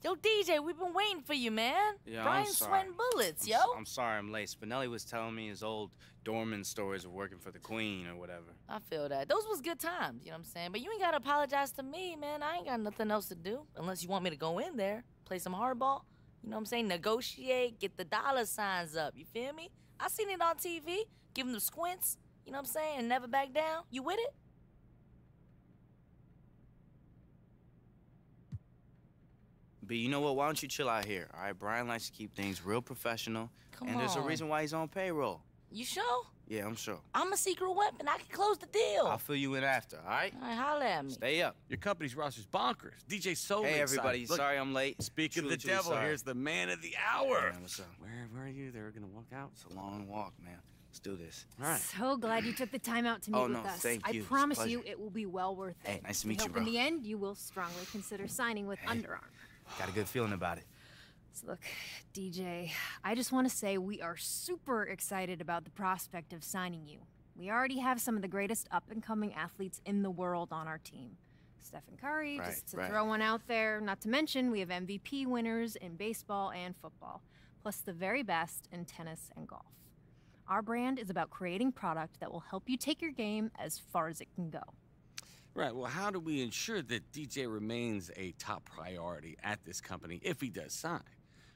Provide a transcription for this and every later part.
Yo, DJ, we've been waiting for you, man. Yeah, Brian's sweating bullets, yo. I'm sorry I'm late. Spinelli was telling me his old doorman stories of working for the Queen or whatever. I feel that. Those was good times, you know what I'm saying? But you ain't gotta apologize to me, man. I ain't got nothing else to do. Unless you want me to go in there, play some hardball. You know what I'm saying? Negotiate, get the dollar signs up. You feel me? I seen it on TV. Give them the squints. You know what I'm saying? And never back down. You with it? But you know what? Why don't you chill out here? All right, Brian likes to keep things real professional. Come and there's a on. reason why he's on payroll. You sure? Yeah, I'm sure. I'm a secret weapon. I can close the deal. I'll fill you in after, all right? All right, holla at me. Stay up. Your company's roster's bonkers. DJ so Hey, excited. everybody. Look, Sorry I'm late. Speak of Truly, the truly devil, sorry. here's the man of the hour. Man, what's up? Where are you? They're gonna walk out? It's a long walk, man. Let's do this. All right. So glad you took the time out to meet Oh, with no, us. thank you. I It's a promise pleasure. you it will be well worth it. Hey, nice to We meet you, hope bro. in the end you will strongly consider signing with Under Armour. Got a good feeling about it. So look, DJ, I just want to say we are super excited about the prospect of signing you. We already have some of the greatest up-and-coming athletes in the world on our team. Stephen Curry, Right, just to right. throw one out there. Not to mention, we have MVP winners in baseball and football, plus the very best in tennis and golf. Our brand is about creating product that will help you take your game as far as it can go. Right, well, how do we ensure that DJ remains a top priority at this company if he does sign?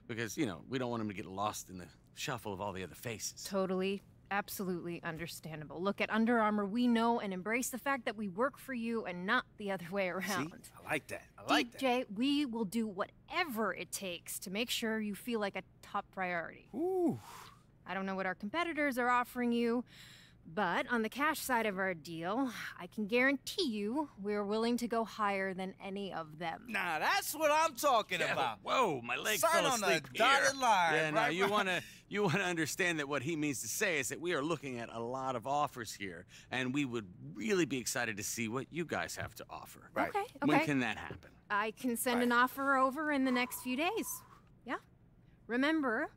Because, you know, we don't want him to get lost in the shuffle of all the other faces. Totally, absolutely understandable. Look, at Under Armour, we know and embrace the fact that we work for you and not the other way around. See? I like that. I like that. DJ, we will do whatever it takes to make sure you feel like a top priority. Ooh. I don't know what our competitors are offering you, but on the cash side of our deal, I can guarantee you we're willing to go higher than any of them. Nah, that's what I'm talking about. Whoa, my leg Sign fell on the asleep dotted here. line, Yeah, no, right, you right. wanna understand that what he means to say is that we are looking at a lot of offers here, and we would really be excited to see what you guys have to offer. Right. Okay, When okay. can that happen? I can send an offer over in the next few days. Yeah. Remember,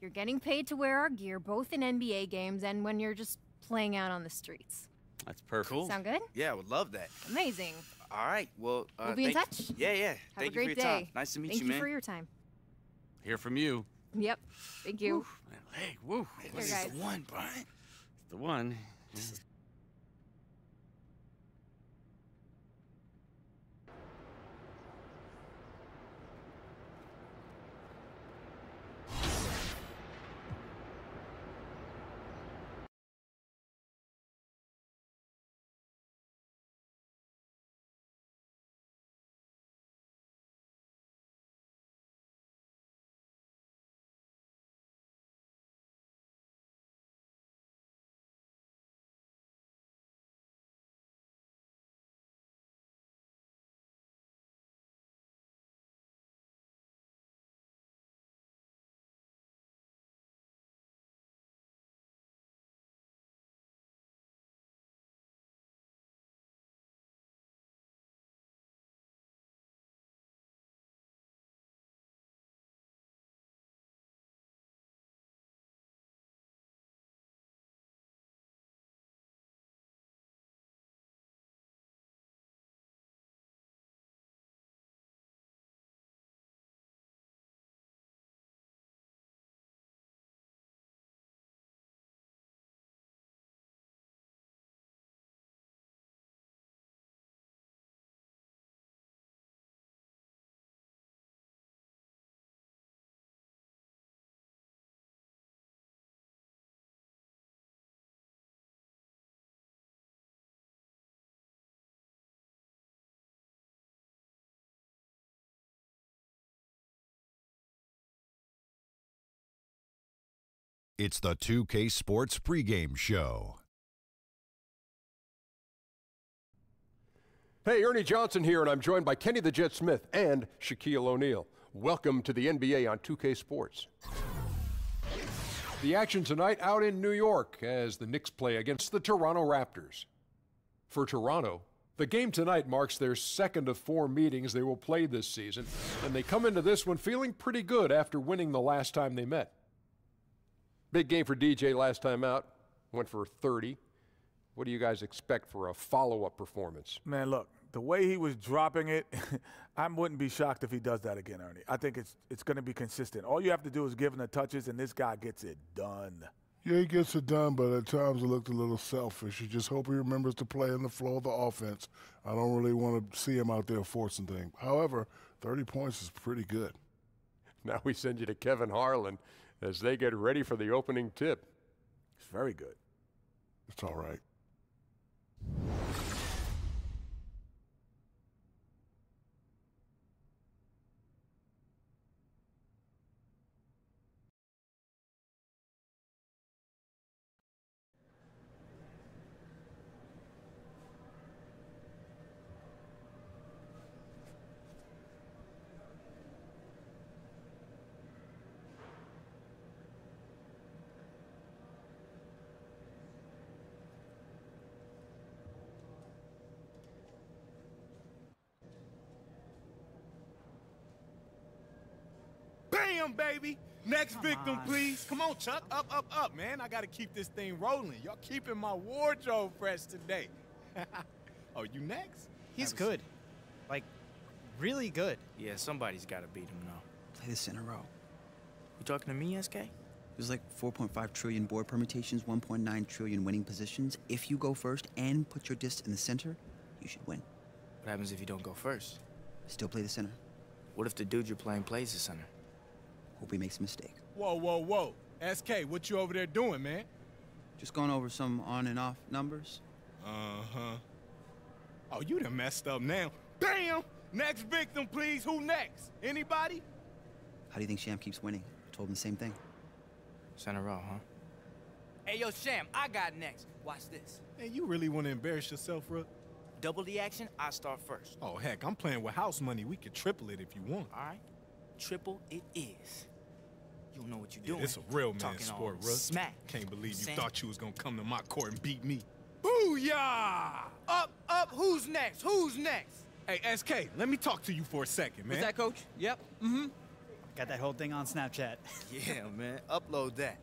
you're getting paid to wear our gear both in NBA games and when you're just playing out on the streets. That's perfect. Cool. Sound good? Yeah, I would love that. Amazing. All right. Well, We'll be in thank- touch. Yeah, yeah. Have Thank a great you for your day. time. Nice to meet Thank you, you man. for your time. Hear from you. Yep. Thank you. My leg, woo. Here, This is guys. the one, Brian. It's the one. It's the 2K Sports pregame show. Hey, Ernie Johnson here, and I'm joined by Kenny the Jet Smith and Shaquille O'Neal. Welcome to the NBA on 2K Sports. The action tonight out in New York as the Knicks play against the Toronto Raptors. For Toronto, the game tonight marks their second of 4 meetings they will play this season, and they come into this one feeling pretty good after winning the last time they met. Big game for DJ last time out, went for 30. What do you guys expect for a follow-up performance? Man, look, the way he was dropping it, I wouldn't be shocked if he does that again, Ernie. I think it's going to be consistent. All you have to do is give him the touches, and this guy gets it done. Yeah, he gets it done, but at times it looked a little selfish. You just hope he remembers to play in the flow of the offense. I don't really want to see him out there forcing things. However, 30 points is pretty good. Now we send you to Kevin Harlan as they get ready for the opening tip. It's very good. It's all right. Bam, baby. Next victim, please. Come on, Chuck. Up, man. I got to keep this thing rolling. Y'all keeping my wardrobe fresh today. Oh, you next? He's good. Like, really good. Yeah, somebody's got to beat him now. Play this in a row. You talking to me, SK? There's like 4.5 trillion board permutations, 1.9 trillion winning positions. If you go first and put your disc in the center, you should win. What happens if you don't go first? Still play the center. What if the dude you're playing plays the center? Hope he makes a mistake. Whoa. SK, what you over there doing, man? Just going over some on and off numbers. Uh-huh. Oh, you done messed up now. Bam! Next victim, please. Who next? Anybody? How do you think Sham keeps winning? I told him the same thing. Center row, huh? Hey, yo, Sham, I got next. Watch this. Hey, you really want to embarrass yourself, Rook? Double the action, I start first. Oh, heck, I'm playing with house money. We could triple it if you want. All right. Triple it is. You don't know what you're doing. It's a real man Talking sport, all Rook. smack. Can't believe you Saying. thought you was going to come to my court and beat me. Booyah! Up, who's next? Who's next? Hey, SK, let me talk to you for a second, man. Is that, Coach? Yep. Mm-hmm. Got that whole thing on Snapchat. Yeah, man. Upload that.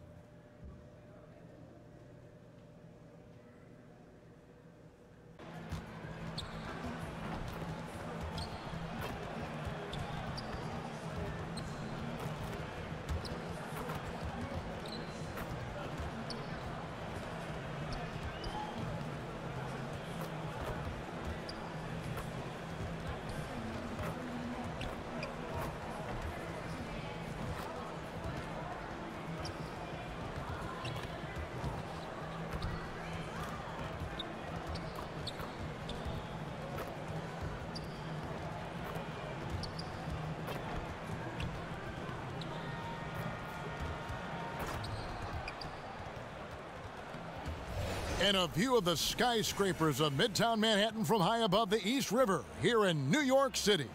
And a view of the skyscrapers of Midtown Manhattan from high above the East River here in New York City.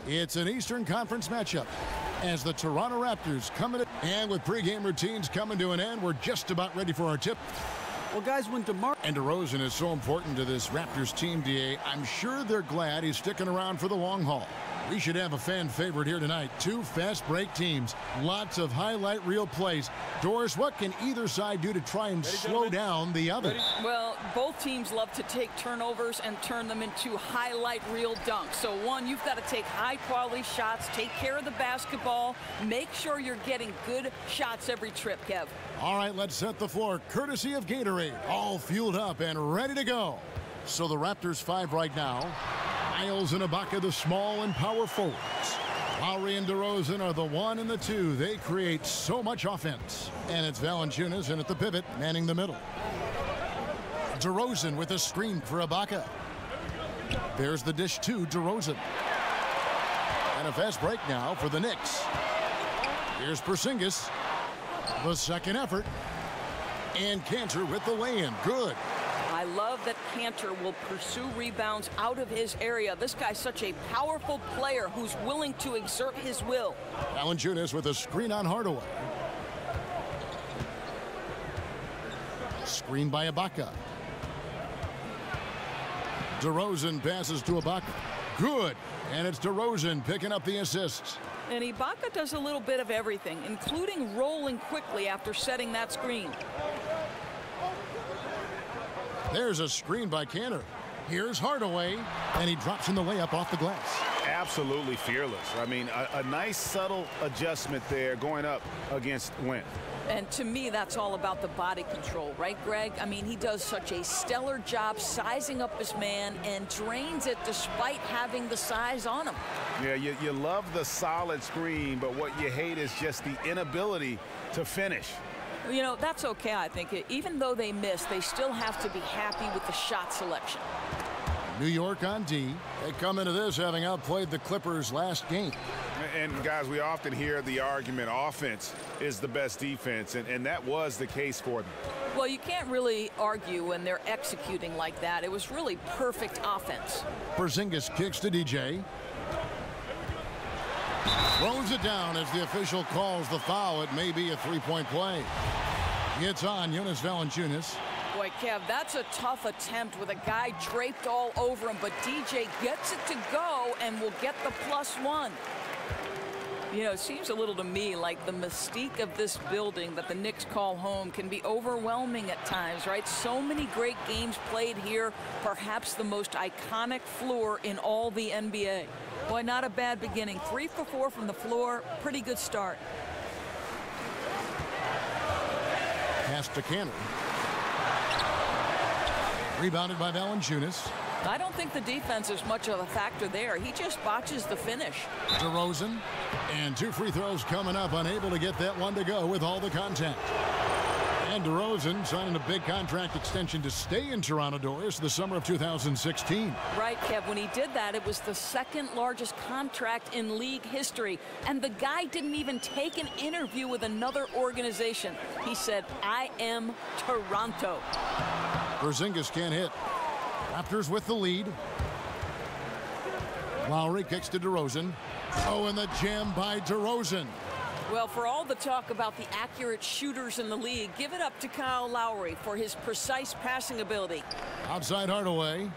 It's an Eastern Conference matchup as the Toronto Raptors come in. And with pregame routines coming to an end, we're just about ready for our tip. Well, guys, when DeMar and DeRozan is so important to this Raptors team, DA, I'm sure they're glad he's sticking around for the long haul. We should have a fan favorite here tonight. Two fast break teams. Lots of highlight reel plays. Doris, what can either side do to try and slow down the other? Well, both teams love to take turnovers and turn them into highlight reel dunks. So one, you've got to take high quality shots, take care of the basketball, make sure you're getting good shots every trip, Kev. All right, let's set the floor courtesy of Gatorade. All fueled up and ready to go. So the Raptors 5 right now. Miles and Ibaka, the small and power forwards. Lowry and DeRozan are the 1 and the 2. They create so much offense. And it's Valanciunas in at the pivot, manning the middle. DeRozan with a screen for Ibaka. There's the dish to DeRozan. And a fast break now for the Knicks. Here's Porzingis. The second effort. And Cantor with the lay-in. Good. I love that Cantor will pursue rebounds out of his area. This guy's such a powerful player who's willing to exert his will. Valanciunas with a screen on Hardaway. Screen by Ibaka. DeRozan passes to Ibaka. Good. And it's DeRozan picking up the assists. And Ibaka does a little bit of everything, including rolling quickly after setting that screen. There's a screen by Cantor. Here's Hardaway, and he drops in the layup off the glass. Absolutely fearless. I mean, a nice subtle adjustment there going up against Wynn. And to me, that's all about the body control, right, Greg? I mean, he does such a stellar job sizing up his man and drains it despite having the size on him. Yeah, you love the solid screen, but what you hate is just the inability to finish. You know, that's okay, I think. Even though they miss, they still have to be happy with the shot selection. New York on D. They come into this having outplayed the Clippers last game. And guys, we often hear the argument offense is the best defense, and that was the case for them. Well, you can't really argue when they're executing like that. It was really perfect offense. Porzingis kicks to DJ. Throws it down as the official calls the foul. It may be a three-point play. It's on Jonas Valanciunas. Boy, Kev, that's a tough attempt with a guy draped all over him, but DJ gets it to go and will get the +1. You know, it seems a little to me like the mystique of this building that the Knicks call home can be overwhelming at times, right? So many great games played here, perhaps the most iconic floor in all the NBA. Boy, not a bad beginning. 3 for 4 from the floor. Pretty good start. Pass to Cannon. Rebounded by Valanciunas. I don't think the defense is much of a factor there. He just botches the finish. DeRozan. And 2 free throws coming up. Unable to get that one to go with all the contact. And DeRozan signing a big contract extension to stay in Toronto doors the summer of 2016. Right, Kev. When he did that, it was the second largest contract in league history. And the guy didn't even take an interview with another organization. He said, I am Toronto. Porzingis can't hit. Raptors with the lead. Lowry kicks to DeRozan. Oh, and the jam by DeRozan. Well, for all the talk about the accurate shooters in the league, give it up to Kyle Lowry for his precise passing ability. Outside Hardaway.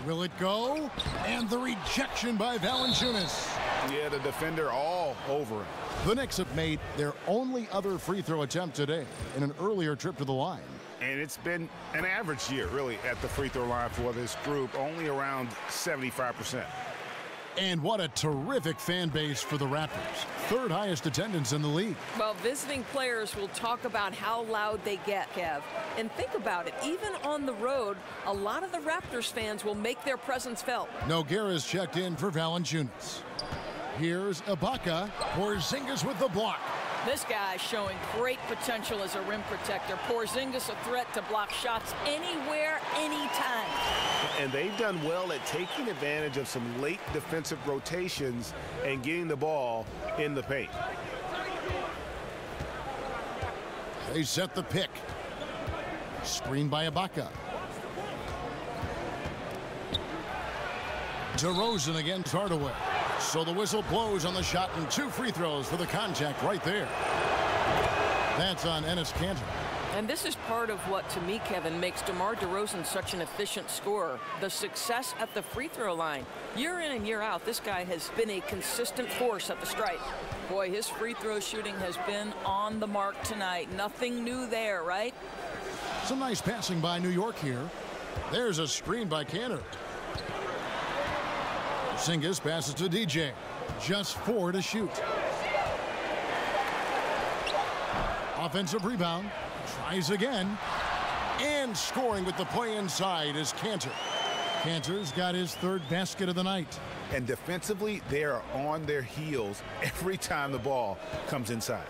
Will it go? And the rejection by Valanciunas. Yeah, the defender all over him. The Knicks have made their only other free throw attempt today in an earlier trip to the line. And it's been an average year, really, at the free throw line for this group, only around 75%. And what a terrific fan base for the Raptors. 3rd highest attendance in the league. Well, visiting players will talk about how loud they get, Kev. And think about it, even on the road, a lot of the Raptors fans will make their presence felt. Nogueira's checked in for Valanciunas. Here's Ibaka. Porzingis with the block. This guy's showing great potential as a rim protector. Porzingis a threat to block shots anywhere, anytime. And they've done well at taking advantage of some late defensive rotations and getting the ball in the paint. They set the pick. Screen by Ibaka. DeRozan against Hardaway. So the whistle blows on the shot and 2 free throws for the contact right there. That's on Enes Kanter. And this is part of what, to me, Kevin, makes DeMar DeRozan such an efficient scorer. The success at the free throw line. Year in and year out, this guy has been a consistent force at the stripe. Boy, his free throw shooting has been on the mark tonight. Nothing new there, right? Some nice passing by New York here. There's a screen by Kanter. Porzingis passes to DJ. Just 4 to shoot. Offensive rebound. Tries again. And scoring with the play inside is Kanter. Kanter's got his 3rd basket of the night. And defensively, they are on their heels every time the ball comes inside.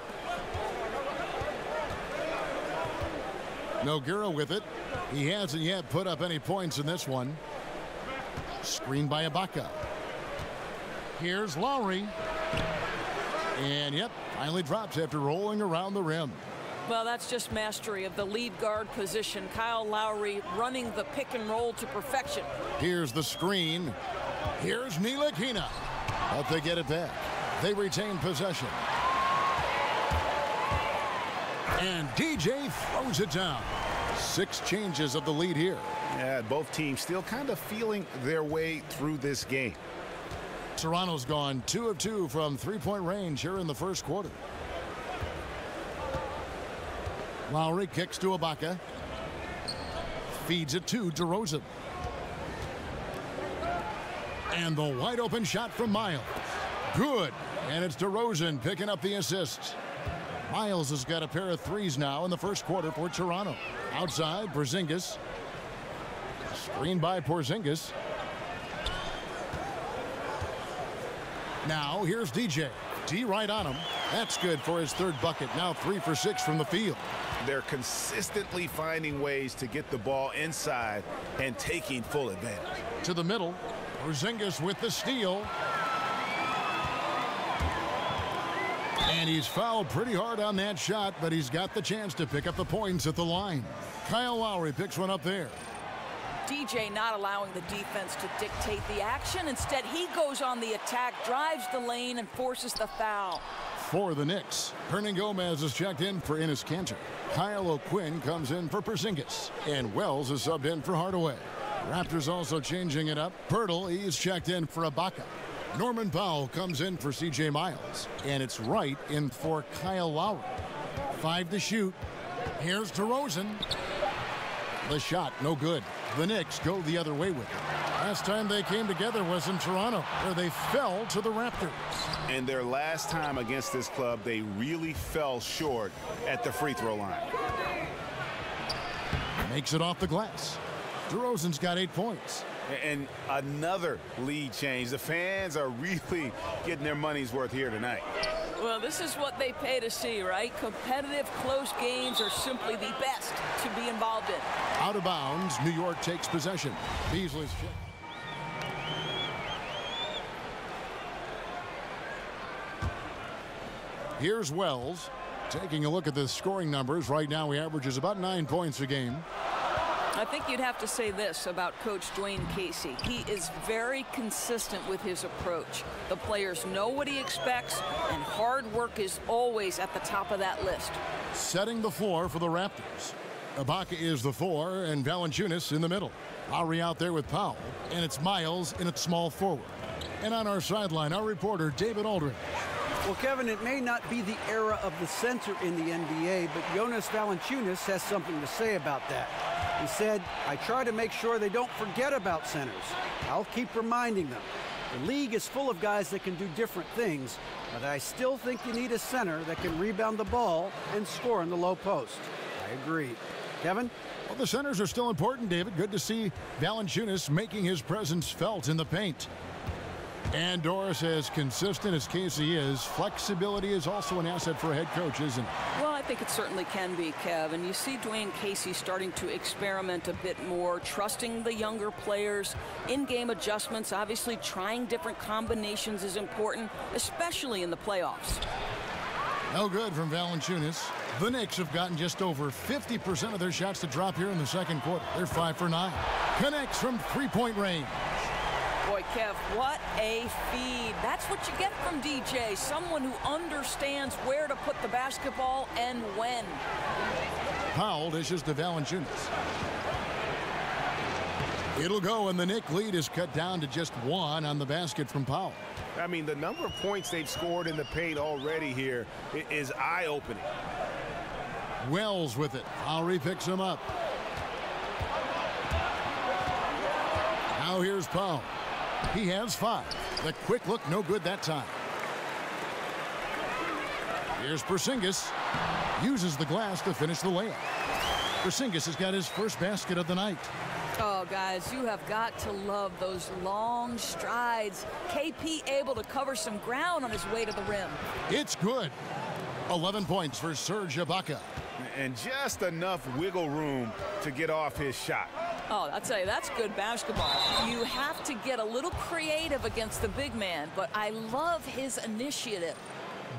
Nogueira with it. He hasn't yet put up any points in this one. Screen by Ibaka. Here's Lowry. And, yep, finally drops after rolling around the rim. Well, that's just mastery of the lead guard position. Kyle Lowry running the pick and roll to perfection. Here's the screen. Here's Ntilikina. But they get it back. They retain possession. And DJ throws it down. 6 changes of the lead here. Yeah, both teams still kind of feeling their way through this game. Toronto's gone 2 of 2 from 3-point range here in the first quarter. Lowry kicks to Ibaka. Feeds it to DeRozan. And the wide open shot from Miles. Good. And it's DeRozan picking up the assist. Miles has got a pair of threes now in the first quarter for Toronto. Outside, Porzingis. Screen by Porzingis. Now, here's DJ. D right on him. That's good for his third bucket. Now 3 for 6 from the field. They're consistently finding ways to get the ball inside and taking full advantage. To the middle. Porzingis with the steal. And he's fouled pretty hard on that shot, but he's got the chance to pick up the points at the line. Kyle Lowry picks one up there. DJ not allowing the defense to dictate the action. Instead, he goes on the attack, drives the lane, and forces the foul. For the Knicks, Hernan Gomez is checked in for Enes Kanter. Kyle O'Quinn comes in for Porzingis. And Wells is subbed in for Hardaway. Raptors also changing it up. Pirtle, he's checked in for Ibaka. Norman Powell comes in for C.J. Miles. And it's Wright in for Kyle Lowry. 5 to shoot. Here's DeRozan. The shot, no good. The Knicks go the other way with it. Last time they came together was in Toronto, where they fell to the Raptors. And their last time against this club, they really fell short at the free throw line. Makes it off the glass. DeRozan's got 8 points. And another lead change. The fans are really getting their money's worth here tonight. Well, this is what they pay to see, right? Competitive, close games are simply the best to be involved in. Out of bounds, New York takes possession. Beasley's check. Here's Wells. Taking a look at the scoring numbers. Right now, he averages about 9 points a game. I think you'd have to say this about Coach Dwayne Casey. He is very consistent with his approach. The players know what he expects, and hard work is always at the top of that list. Setting the floor for the Raptors. Ibaka is the 4, and Valanciunas in the middle. Lowry out there with Powell, and it's Miles in at small forward. And on our sideline, our reporter, David Aldridge. Well, Kevin, it may not be the era of the center in the NBA, but Jonas Valanciunas has something to say about that. He said, I try to make sure they don't forget about centers. I'll keep reminding them. The league is full of guys that can do different things, but I still think you need a center that can rebound the ball and score in the low post. I agree. Kevin? Well, the centers are still important, David. Good to see Valanciunas making his presence felt in the paint. And Doris, as consistent as Casey is, flexibility is also an asset for a head coach, isn't it? Well, I think it certainly can be, Kev. And you see Dwayne Casey starting to experiment a bit more, trusting the younger players, in-game adjustments. Obviously, trying different combinations is important, especially in the playoffs. No good from Valanciunas. The Knicks have gotten just over 50% of their shots to drop here in the second quarter. They're 5 for 9. Connects from three-point range. Boy, Kev, what a feed. That's what you get from DJ, someone who understands where to put the basketball and when. Powell dishes to Valanciunas. It'll go, and the Knick lead is cut down to just 1 on the basket from Powell. I mean, the number of points they've scored in the paint already here is eye-opening. Wells with it. Lowry picks him up. Now here's Powell. He has 5. The quick look, no good that time. Here's Porzingis. Uses the glass to finish the layup. Porzingis has got his first basket of the night. Oh, guys, you have got to love those long strides. KP able to cover some ground on his way to the rim. It's good. 11 points for Serge Ibaka. And just enough wiggle room to get off his shot. Oh, I'll tell you, that's good basketball. You have to get a little creative against the big man, but I love his initiative.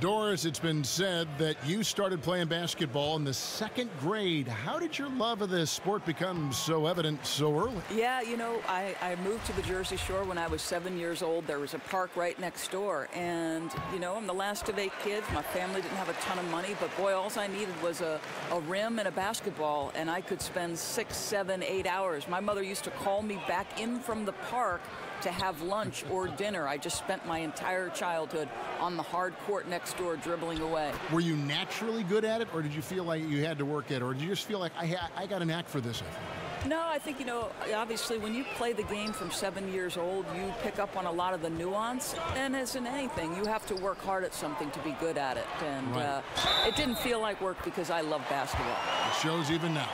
Doris, it's been said that you started playing basketball in the 2nd grade. How did your love of this sport become so evident so early? Yeah, you know, I moved to the Jersey Shore when I was 7 years old. There was a park right next door. And, you know, I'm the last of 8 kids. My family didn't have a ton of money, but boy, all I needed was a rim and a basketball, and I could spend 6, 7, 8 hours. My mother used to call me back in from the park to have lunch or dinner. I just spent my entire childhood on the hard court next door dribbling away. Were you naturally good at it, or did you feel like you had to work at it, or did you just feel like I got a knack for this? No, I think, obviously when you play the game from 7 years old, you pick up on a lot of the nuance. And as in anything, you have to work hard at something to be good at it. And it didn't feel like work because I love basketball. It shows even now.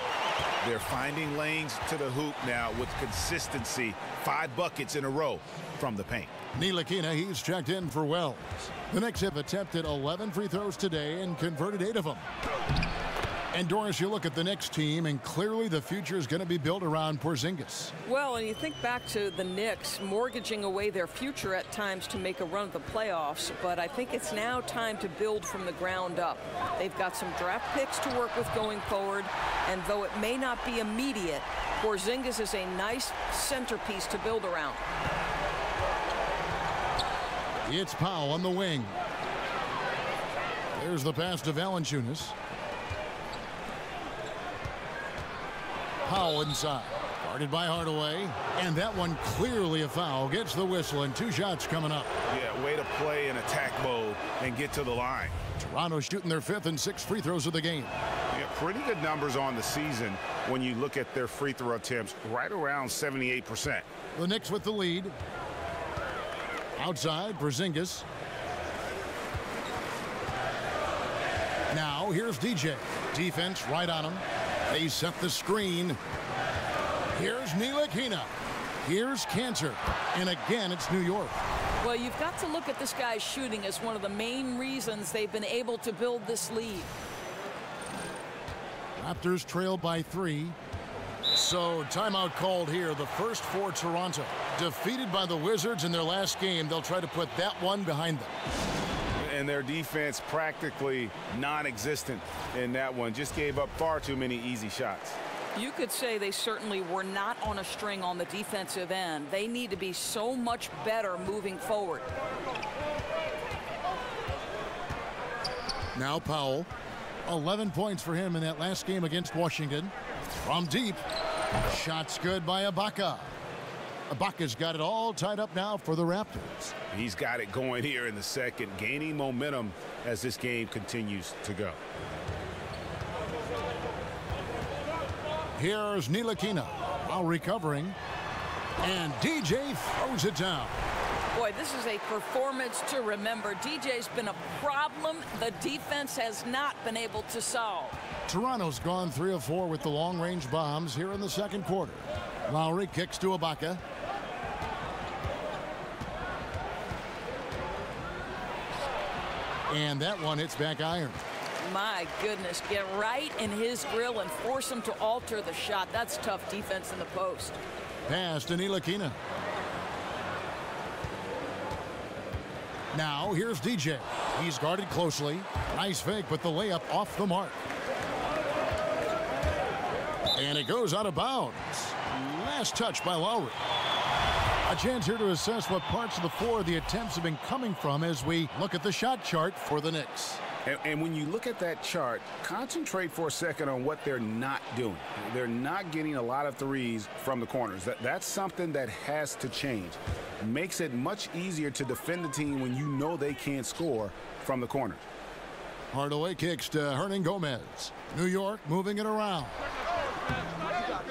They're finding lanes to the hoop now with consistency. 5 buckets in a row from the paint. Ntilikina, he's checked in for Wells. The Knicks have attempted 11 free throws today and converted 8 of them. And Doris, you look at the Knicks team, and clearly the future is going to be built around Porzingis. Well, and you think back to the Knicks mortgaging away their future at times to make a run at the playoffs, but I think it's now time to build from the ground up. They've got some draft picks to work with going forward, and though it may not be immediate, Porzingis is a nice centerpiece to build around. It's Powell on the wing. There's the pass to Valanciunas. Powell inside, guarded by Hardaway, and that one clearly a foul. Gets the whistle, and 2 shots coming up. Yeah, way to play in attack mode and get to the line. Toronto shooting their 5th and 6th free throws of the game. Yeah, pretty good numbers on the season when you look at their free throw attempts, right around 78%. The Knicks with the lead. Outside, Porzingis. Now, here's DJ. Defense right on him. They set the screen. Here's Ntilikina. Here's Cantor. And again, it's New York. Well, you've got to look at this guy's shooting as one of the main reasons they've been able to build this lead. Raptors trail by 3. So, timeout called here. The first for Toronto. Defeated by the Wizards in their last game. They'll try to put that one behind them. And their defense practically non-existent in that one. Just gave up far too many easy shots. You could say they certainly were not on a string on the defensive end. They need to be so much better moving forward. Now Powell. 11 points for him in that last game against Washington. From deep. Shots good by Ibaka. Ibaka's got it all tied up now for the Raptors. He's got it going here in the second, gaining momentum as this game continues to go. Here's Ntilikina while recovering. And DJ throws it down. Boy, this is a performance to remember. DJ's been a problem the defense has not been able to solve. Toronto's gone 3 of 4 with the long-range bombs here in the second quarter. Lowry kicks to Ibaka. And that one hits back iron. My goodness, get right in his grill and force him to alter the shot. That's tough defense in the post. Pass to Ntilikina. Now here's DJ. He's guarded closely. Nice fake, but the layup off the mark. And it goes out of bounds. Last touch by Lowry. A chance here to assess what parts of the floor the attempts have been coming from as we look at the shot chart for the Knicks. And when you look at that chart, concentrate for a second on what they're not doing. They're not getting a lot of threes from the corners. That's something that has to change. Makes it much easier to defend the team when you know they can't score from the corner. Hardaway kicks to Hernangomez. New York moving it around.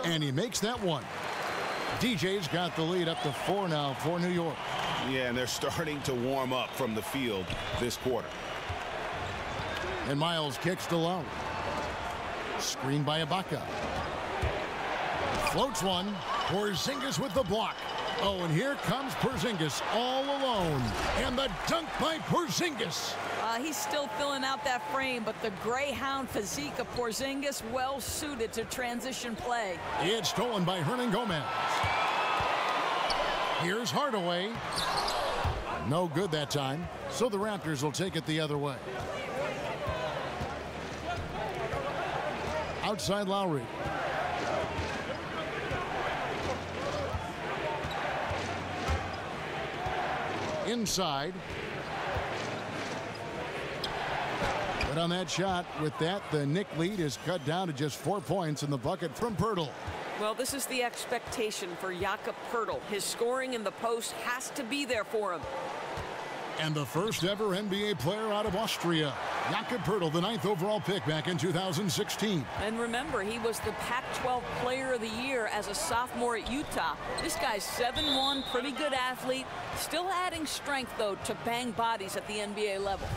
And he makes that one. DJ's got the lead up to 4 now for New York. Yeah, and they're starting to warm up from the field this quarter. And Miles kicks to Lowry. Screen by Ibaka. Floats one. Porzingis with the block. Oh, and here comes Porzingis all alone. And the dunk by Porzingis. He's still filling out that frame, but the Greyhound physique of Porzingis well suited to transition play. It's stolen by Hernangomez. Here's Hardaway. No good that time, so the Raptors will take it the other way. Outside Lowry. Inside. But on that shot, with that, the Knick lead is cut down to just 4 points in the bucket from Poeltl. Well, this is the expectation for Jakob Poeltl. His scoring in the post has to be there for him. And the first ever NBA player out of Austria, Jakob Poeltl, the 9th overall pick back in 2016. And remember, he was the Pac-12 Player of the Year as a sophomore at Utah. This guy's 7'1", pretty good athlete. Still adding strength, though, to bang bodies at the NBA level.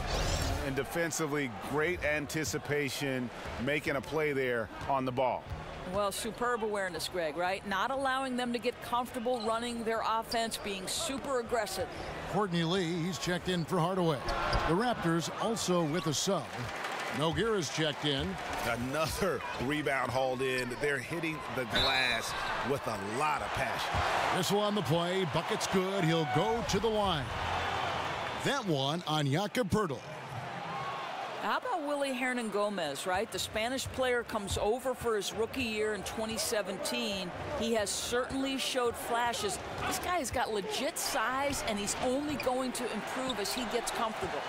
And defensively, great anticipation, making a play there on the ball. Well, superb awareness, Greg, right? Not allowing them to get comfortable running their offense, being super aggressive. Courtney Lee, he's checked in for Hardaway. The Raptors also with a sub. Nogueira's checked in. Another rebound hauled in. They're hitting the glass with a lot of passion. This one on the play. Bucket's good. He'll go to the line. That one on Jakob Poeltl. How about Willy Hernangomez, right? The Spanish player comes over for his rookie year in 2017. He has certainly showed flashes. This guy has got legit size, and he's only going to improve as he gets comfortable.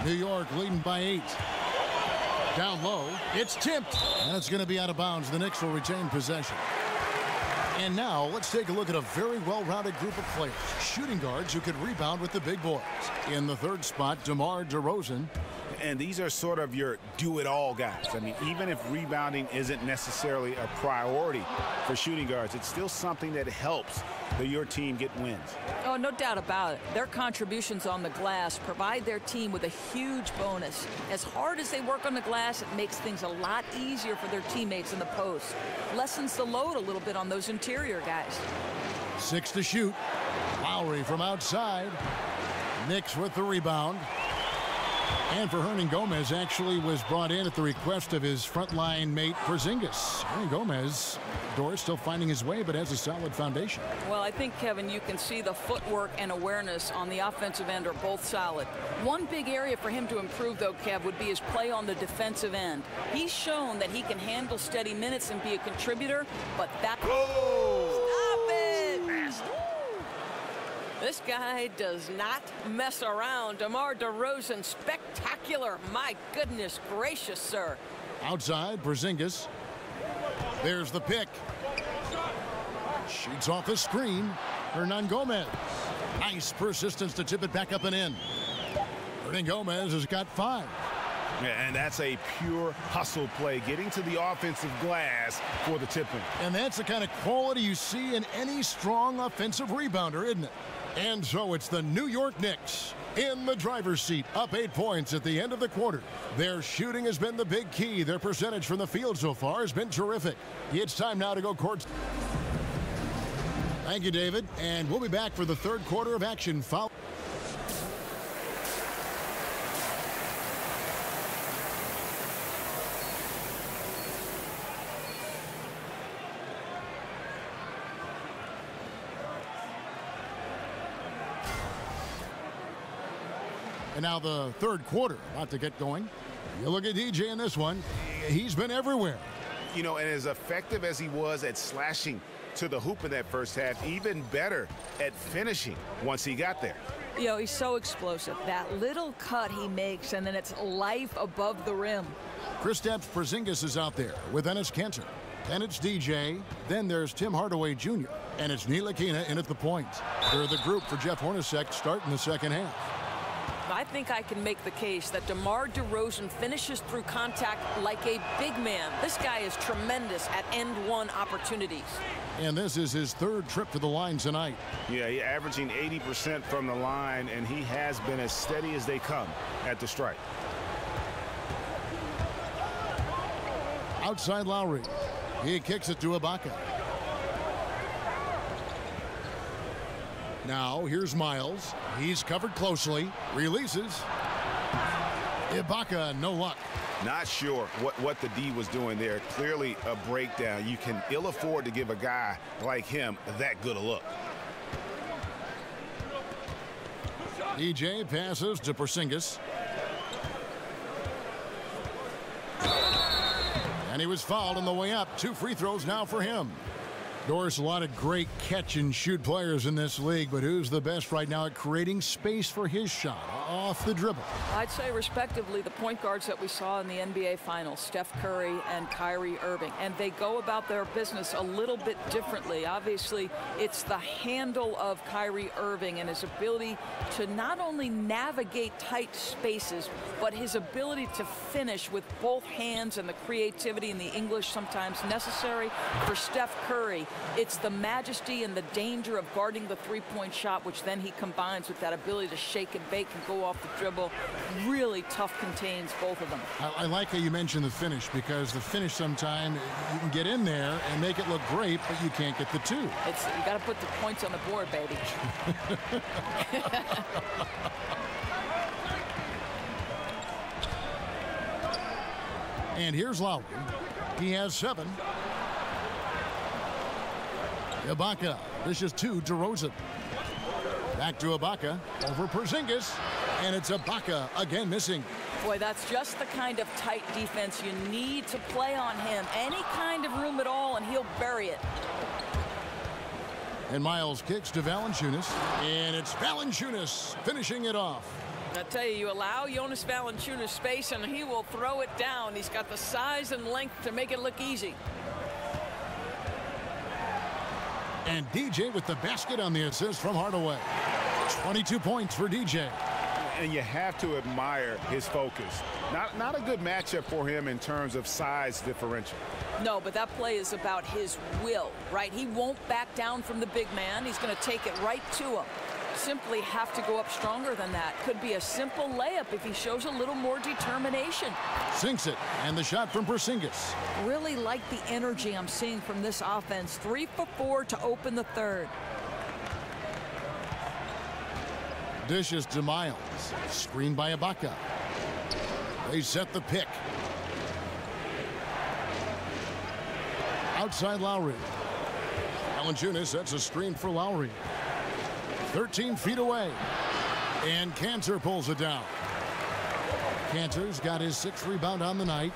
New York leading by 8. Down low, it's tipped. And it's going to be out of bounds. The Knicks will retain possession. And now let's take a look at a very well-rounded group of players. Shooting guards who could rebound with the big boys. In the third spot, DeMar DeRozan. And these are sort of your do-it-all guys. I mean, even if rebounding isn't necessarily a priority for shooting guards, it's still something that helps your team get wins. Oh, no doubt about it. Their contributions on the glass provide their team with a huge bonus. As hard as they work on the glass, it makes things a lot easier for their teammates in the post. Lessens the load a little bit on those interior guys. 6 to shoot. Lowry from outside. Knicks with the rebound. And for Hernangomez, actually was brought in at the request of his frontline mate, Porzingis. Hernangomez, Doris still finding his way, but has a solid foundation. Well, I think, Kevin, you can see the footwork and awareness on the offensive end are both solid. One big area for him to improve, though, Kev, would be his play on the defensive end. He's shown that he can handle steady minutes and be a contributor, but that... Stop it! This guy does not mess around. DeMar DeRozan, spectacular. My goodness gracious, sir. Outside, Porzingis. There's the pick. Shoots off the screen. Hernangomez. Nice persistence to tip it back up and in. Hernangomez has got 5. And that's a pure hustle play, getting to the offensive glass for the tip-in. And that's the kind of quality you see in any strong offensive rebounder, isn't it? And so it's the New York Knicks in the driver's seat, up 8 points at the end of the quarter. Their shooting has been the big key. Their percentage from the field so far has been terrific. It's time now to go court. Thank you, David. And we'll be back for the third quarter of action. Foul. And now the third quarter about to get going. You look at DJ in this one. He's been everywhere. You know, and as effective as he was at slashing to the hoop in that first half, even better at finishing once he got there. You know, he's so explosive. That little cut he makes, and then it's life above the rim. Kristaps Porzingis is out there with Enes Kanter. Then it's DJ. Then there's Tim Hardaway Jr. And it's Ntilikina in at the point. They're the group for Jeff Hornacek starting the second half. I think I can make the case that DeMar DeRozan finishes through contact like a big man. This guy is tremendous at end-one opportunities. And this is his third trip to the line tonight. Yeah, he's averaging 80% from the line, and he has been as steady as they come at the stripe. Outside Lowry. He kicks it to Ibaka. Now, here's Miles. He's covered closely. Releases. Ibaka, no luck. Not sure what the D was doing there. Clearly a breakdown. You can ill afford to give a guy like him that good a look. DJ passes to Porzingis. And he was fouled on the way up. 2 free throws now for him. Doris, a lot of great catch-and-shoot players in this league, but who's the best right now at creating space for his shot off the dribble? I'd say, respectively, the point guards that we saw in the NBA Finals, Steph Curry and Kyrie Irving, and they go about their business a little bit differently. Obviously, it's the handle of Kyrie Irving and his ability to not only navigate tight spaces, but his ability to finish with both hands and the creativity and the English sometimes necessary. For Steph Curry, it's the majesty and the danger of guarding the three-point shot, which then he combines with that ability to shake and bake and go off the dribble. Really tough contains both of them. I like how you mentioned the finish, because the finish sometimes you can get in there and make it look great, but you can't get the two. You got to put the points on the board, baby. And here's Lowry. He has 7. Ibaka. This is 2. DeRozan. Back to Ibaka. Over Porzingis. And it's Ibaka again missing. Boy, that's just the kind of tight defense you need to play on him. Any kind of room at all, and he'll bury it. And Miles kicks to Valanciunas. And it's Valanciunas finishing it off. I tell you, you allow Jonas Valanciunas space, and he will throw it down. He's got the size and length to make it look easy. And DJ with the basket on the assist from Hardaway. 22 points for DJ. And you have to admire his focus. Not a good matchup for him in terms of size differential. No, but that play is about his will, right? He won't back down from the big man. He's going to take it right to him. Simply have to go up stronger than that. Could be a simple layup if he shows a little more determination. Sinks it, and the shot from Porzingis. Really like the energy I'm seeing from this offense. 3 for 4 to open the third. Dishes to Miles. Screened by Ibaka. They set the pick. Outside Lowry. Valanciunas sets a screen for Lowry. 13 feet away. And Kanter pulls it down. Kanter's got his 6th rebound on the night.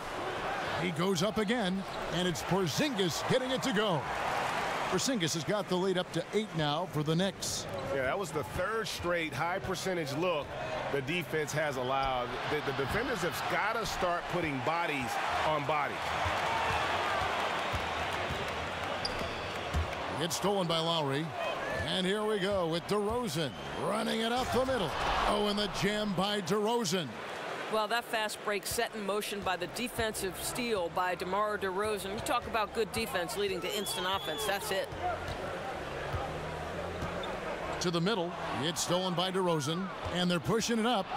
He goes up again, and it's Porzingis getting it to go. Porzingis has got the lead up to 8 now for the Knicks. Yeah, that was the 3rd straight high percentage look the defense has allowed. The defenders have got to start putting bodies on bodies. It's stolen by Lowry. And here we go with DeRozan running it up the middle. Oh, and the jam by DeRozan. Well, that fast break set in motion by the defensive steal by DeMar DeRozan. You talk about good defense leading to instant offense. That's it. To the middle. It's stolen by DeRozan. And they're pushing it up.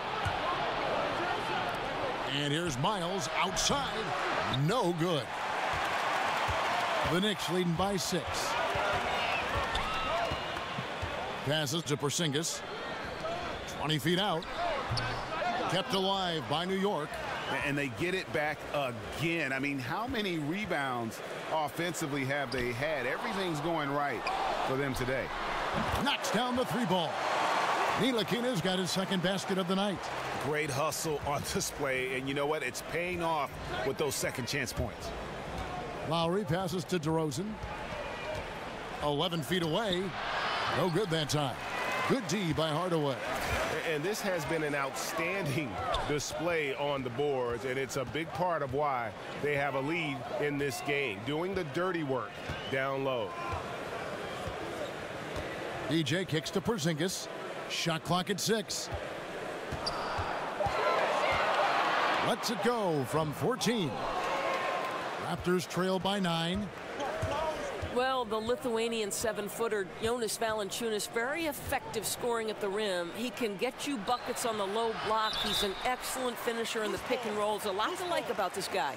And here's Miles outside. No good. The Knicks leading by 6. Passes to Porzingis. 20 feet out. Kept alive by New York. And they get it back again. I mean, how many rebounds offensively have they had? Everything's going right for them today. Knocks down the 3-ball. Ntilikina's got his 2nd basket of the night. Great hustle on display. And you know what? It's paying off with those second chance points. Lowry passes to DeRozan. 11 feet away. No good that time. Good D by Hardaway. And this has been an outstanding display on the boards, and it's a big part of why they have a lead in this game, doing the dirty work down low. DJ kicks to Porzingis. Shot clock at 6. Lets it go from 14. Raptors trail by 9. Well, the Lithuanian 7-footer Jonas Valanciunas, very effective scoring at the rim. He can get you buckets on the low block. He's an excellent finisher in the pick and rolls. A lot to like about this guy.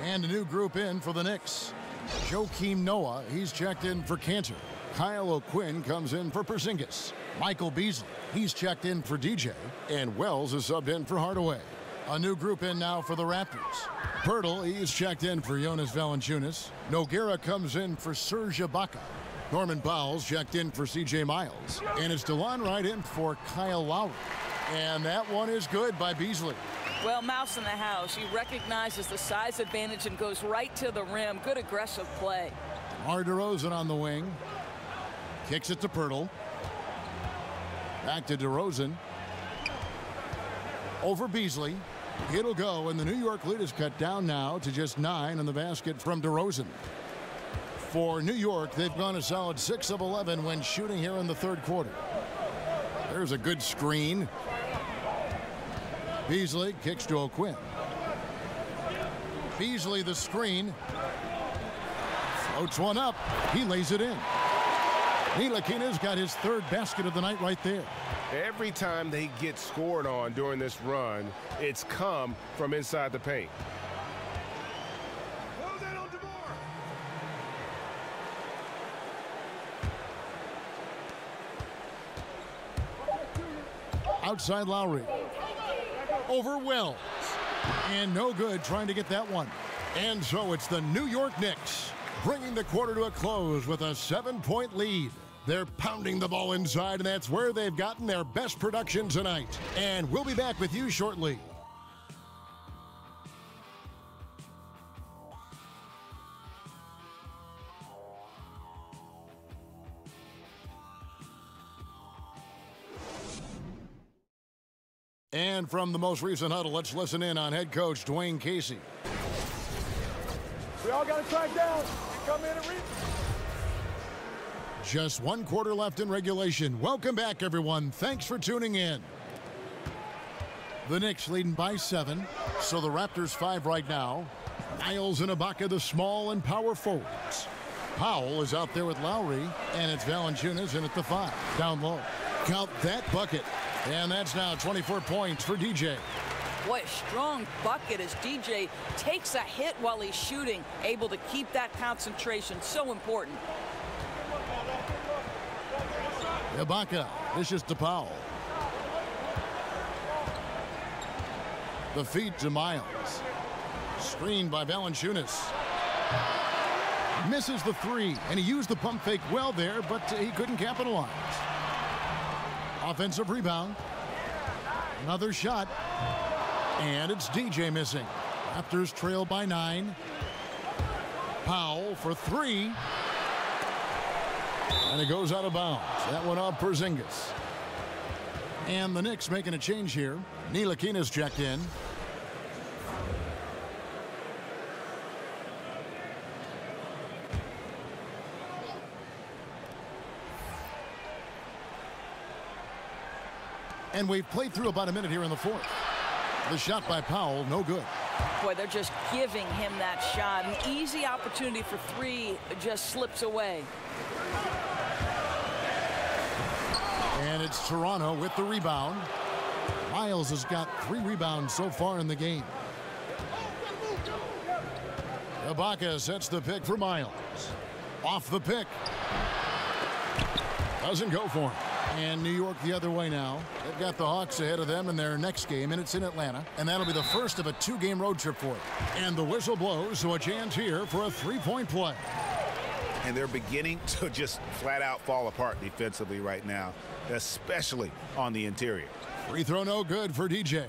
And a new group in for the Knicks. Joakim Noah, he's checked in for Kanter. Kyle O'Quinn comes in for Porzingis. Michael Beasley, he's checked in for DJ. And Wells is subbed in for Hardaway. A new group in now for the Raptors. Pirtle, he's checked in for Jonas Valanciunas. Nogueira comes in for Serge Ibaka. Norman Powell's checked in for C.J. Miles. And it's DeLon Wright in for Kyle Lowry. And that one is good by Beasley. Well, mouse in the house. He recognizes the size advantage and goes right to the rim. Good aggressive play. DeMar DeRozan on the wing. Kicks it to Pirtle. Back to DeRozan. Over Beasley. It'll go, and the New York lead is cut down now to just 9 on the basket from DeRozan. For New York, they've gone a solid 6 of 11 when shooting here in the third quarter. There's a good screen. Beasley kicks to O'Quinn. Beasley the screen. Floats one up. He lays it in. Ntilikina's got his third basket of the night right there. Every time they get scored on during this run, it's come from inside the paint. Outside Lowry. Over Wells. And no good trying to get that one. And so it's the New York Knicks bringing the quarter to a close with a 7-point lead. They're pounding the ball inside, and that's where they've gotten their best production tonight. And we'll be back with you shortly. And from the most recent huddle, let's listen in on head coach Dwayne Casey. We all got to track down. Come in and read. Just one quarter left in regulation. Welcome back, everyone. Thanks for tuning in. The Knicks leading by 7, so the Raptors 5 right now. Miles and Ibaka, the small and power forwards. Powell is out there with Lowry, and it's Valanciunas in at the 5, down low. Count that bucket. And that's now 24 points for DJ. Boy, a strong bucket as DJ takes a hit while he's shooting, able to keep that concentration. So important. Ibaka, this is to Powell. The feed to Miles. Screened by Valanciunas. Misses the 3, and he used the pump fake well there, but he couldn't capitalize. Offensive rebound. Another shot. And it's DJ missing. Raptors trail by 9. Powell for 3. And it goes out of bounds. That one off Porzingis. And the Knicks making a change here. Ntilikina's checked in. And we've played through about a minute here in the fourth. The shot by Powell, no good. Boy, they're just giving him that shot. An easy opportunity for 3 just slips away. And it's Toronto with the rebound. Miles has got 3 rebounds so far in the game. Ibaka sets the pick for Miles. Off the pick. Doesn't go for him. And New York the other way now. They've got the Hawks ahead of them in their next game, and it's in Atlanta. And that'll be the first of a 2-game road trip for it. And the whistle blows, so a chance here for a 3-point play. And they're beginning to just flat out fall apart defensively right now, especially on the interior. Free throw no good for DJ.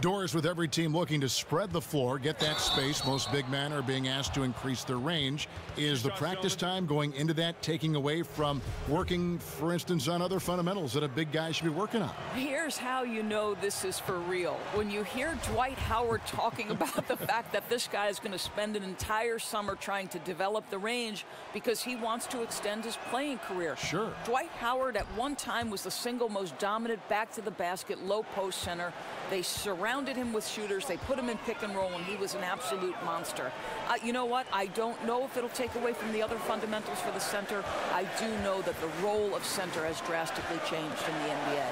Doors with every team looking to spread the floor, get that space. Most big men are being asked to increase their range. Is the practice time going into that taking away from working, for instance, on other fundamentals that a big guy should be working on? Here's how you know this is for real. When you hear Dwight Howard talking about the fact that this guy is going to spend an entire summer trying to develop the range because he wants to extend his playing career. Sure. Dwight Howard at one time was the single most dominant back-to-the-basket low-post center. They surrounded him with shooters. They put him in pick and roll, and he was an absolute monster. You know what? I don't know if it'll take away from the other fundamentals for the center. I do know that the role of center has drastically changed in the NBA.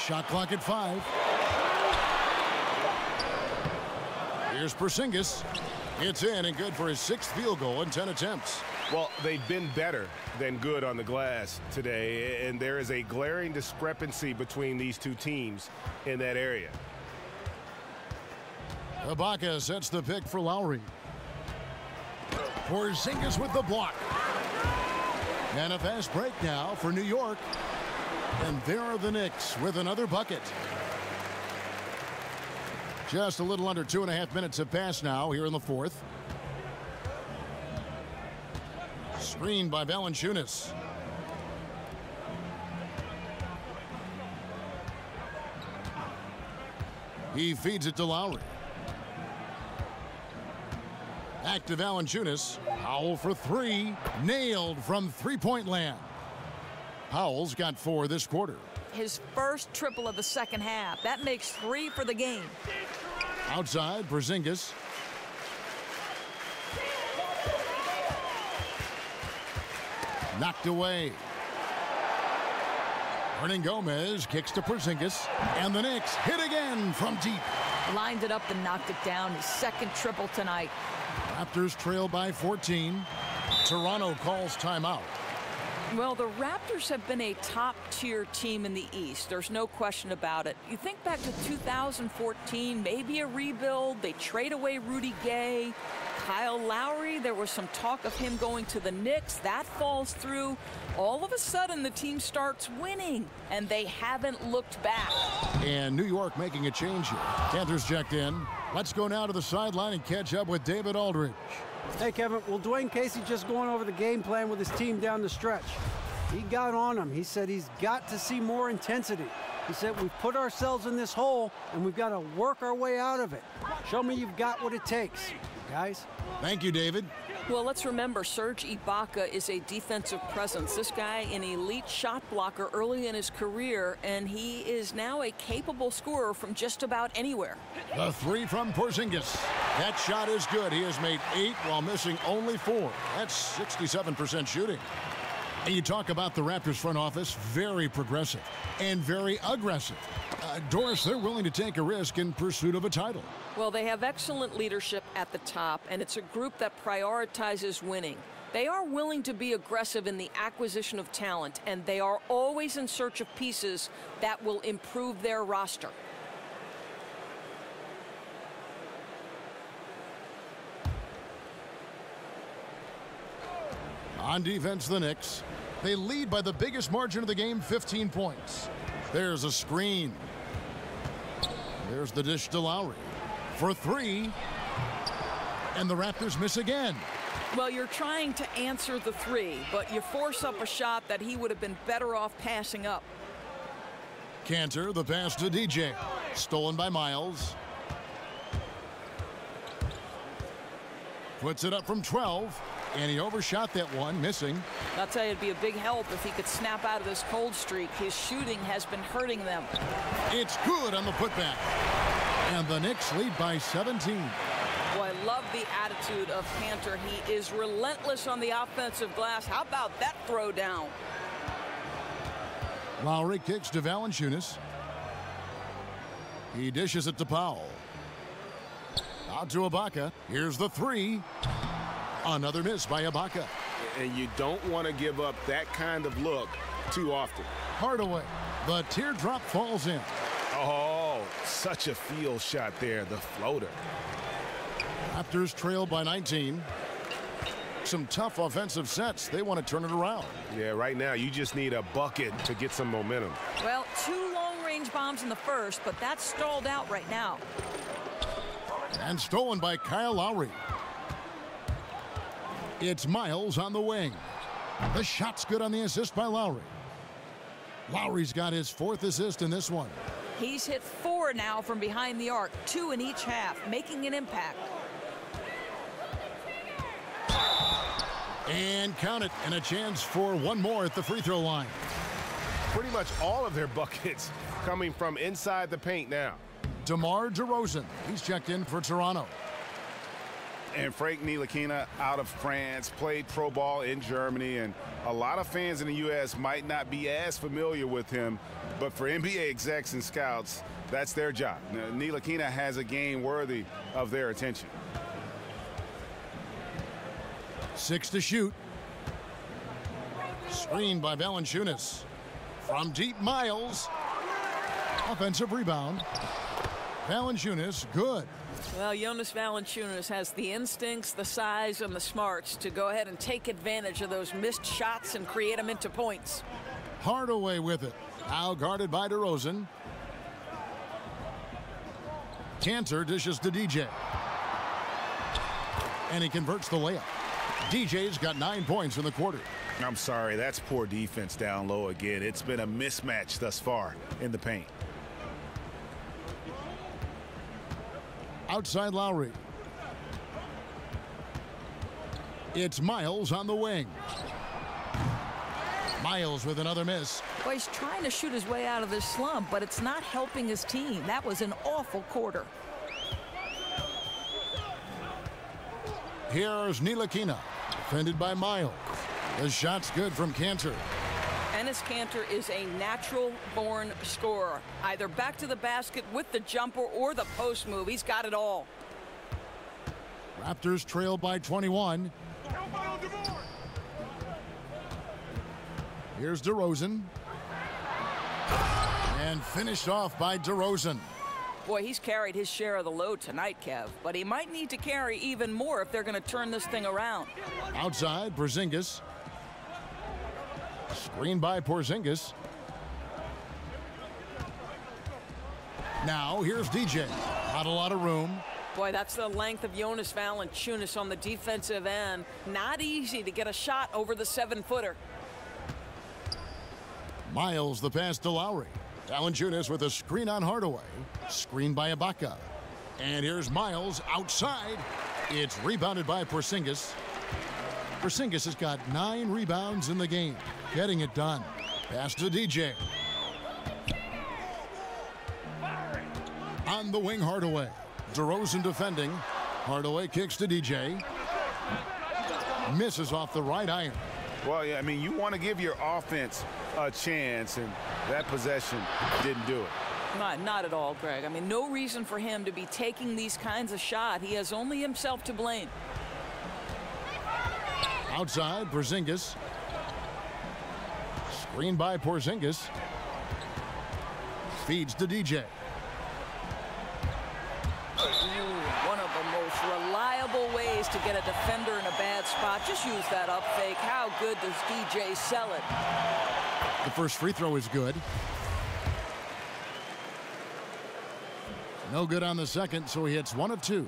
Shot clock at 5. Here's Porzingis. It's in and good for his 6th field goal in 10 attempts. Well, they've been better than good on the glass today, and there is a glaring discrepancy between these two teams in that area. Ibaka sets the pick for Lowry. Porzingis with the block. And a fast break now for New York. And there are the Knicks with another bucket. Just a little under 2.5 minutes have passed now here in the fourth. Screened by Valanciunas. He feeds it to Lowry. Back to Valanciunas. Powell for three. Nailed from three-point land. Powell's got 4 this quarter. His first triple of the second half. That makes 3 for the game. Outside, Porzingis. Knocked away. Hernan Gomez kicks to Porzingis. And the Knicks hit again from deep. Lined it up and knocked it down. His second triple tonight. Raptors trail by 14. Toronto calls timeout. Well, the Raptors have been a top-tier team in the East. There's no question about it. You think back to 2014, maybe a rebuild. They trade away Rudy Gay. Kyle Lowry, there was some talk of him going to the Knicks. That falls through. All of a sudden, the team starts winning, and they haven't looked back. And New York making a change here. Cantor's checked in. Let's go now to the sideline and catch up with David Aldridge. Hey, Kevin, well, Dwayne Casey just going over the game plan with his team down the stretch. He got on him. He said he's got to see more intensity. He said we've put ourselves in this hole, and we've got to work our way out of it. Show me you've got what it takes, guys. Thank you, David. Well, let's remember, Serge Ibaka is a defensive presence. This guy, an elite shot blocker early in his career, and he is now a capable scorer from just about anywhere. The three from Porzingis. That shot is good. He has made 8 while missing only 4. That's 67% shooting. And you talk about the Raptors front office, very progressive and very aggressive. Doris, they're willing to take a risk in pursuit of a title. Well, they have excellent leadership at the top, and it's a group that prioritizes winning. They are willing to be aggressive in the acquisition of talent, and they are always in search of pieces that will improve their roster. On defense, the Knicks. They lead by the biggest margin of the game, 15 points. There's a screen. There's the dish to Lowry for 3. And the Raptors miss again. Well, you're trying to answer the 3, but you force up a shot that he would have been better off passing up. Cantor, the pass to DJ. Stolen by Miles. Puts it up from 12. And he overshot that one, missing. I'll tell you, it'd be a big help if he could snap out of this cold streak. His shooting has been hurting them. It's good on the putback. And the Knicks lead by 17. Boy, I love the attitude of Cantor. He is relentless on the offensive glass. How about that throw down? Lowry kicks to Valanciunas. He dishes it to Powell. Out to Ibaka. Here's the 3. Another miss by Ibaka. And you don't want to give up that kind of look too often. Hardaway. The teardrop falls in. Oh, such a field shot there, the floater. Raptors trail by 19. Some tough offensive sets. They want to turn it around. Yeah, right now you just need a bucket to get some momentum. Well, 2 long-range bombs in the first, but that's stalled out right now. And stolen by Kyle Lowry. It's Miles on the wing. The shot's good on the assist by Lowry. Lowry's got his 4th assist in this one. He's hit 4 now from behind the arc, 2 in each half, making an impact. And count it, and a chance for one more at the free throw line. Pretty much all of their buckets coming from inside the paint now. DeMar DeRozan, he's checked in for Toronto. And Frank Ntilikina out of France, played pro ball in Germany, and a lot of fans in the U.S. might not be as familiar with him, but for NBA execs and scouts, that's their job. Now, Ntilikina has a game worthy of their attention. 6 to shoot. Screened by Valanciunas. From deep, Miles. Offensive rebound. Valanciunas, good. Well, Jonas Valanciunas has the instincts, the size, and the smarts to go ahead and take advantage of those missed shots and create them into points. Hardaway with it. Now guarded by DeRozan. Cantor dishes to DJ. And he converts the layup. DJ's got 9 points in the quarter. I'm sorry, that's poor defense down low again. It's been a mismatch thus far in the paint. Outside Lowry. It's Miles on the wing. Miles with another miss. Well, he's trying to shoot his way out of this slump, but it's not helping his team. That was an awful quarter. Here's Ntilikina, defended by Miles. The shot's good from Cantor. Enes Kanter is a natural-born scorer. Either back to the basket with the jumper or the post move. He's got it all. Raptors trail by 21. Here's DeRozan. And finished off by DeRozan. Boy, he's carried his share of the load tonight, Kev. But he might need to carry even more if they're going to turn this thing around. Outside, Porzingis. Screen by Porzingis. Now, here's DJ. Not a lot of room. Boy, that's the length of Jonas Valanciunas on the defensive end. Not easy to get a shot over the 7-footer. Miles the pass to Lowry. Valanciunas with a screen on Hardaway. Screen by Ibaka. And here's Miles outside. It's rebounded by Porzingis. Porzingis has got 9 rebounds in the game. Getting it done. Pass to DJ. On the wing, Hardaway. DeRozan defending. Hardaway kicks to DJ. Misses off the right iron. Well, yeah, I mean, you want to give your offense a chance, and that possession didn't do it. Not at all, Greg. I mean, no reason for him to be taking these kinds of shots. He has only himself to blame. Outside, Porzingis. Screen by Porzingis. Feeds to DJ. One of the most reliable ways to get a defender in a bad spot. Just use that up fake. How good does DJ sell it? The first free throw is good. No good on the second, so he hits 1 of 2.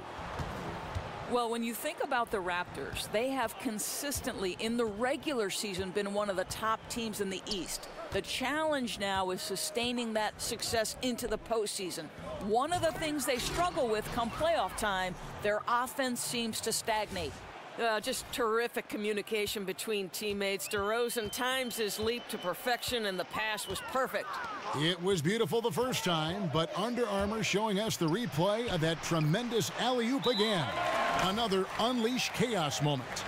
Well, when you think about the Raptors, they have consistently, in the regular season, been one of the top teams in the East. The challenge now is sustaining that success into the postseason. One of the things they struggle with come playoff time, their offense seems to stagnate. Just terrific communication between teammates. DeRozan times his leap to perfection, and the pass was perfect. It was beautiful the first time, but Under Armour showing us the replay of that tremendous alley-oop again. Another unleash chaos moment.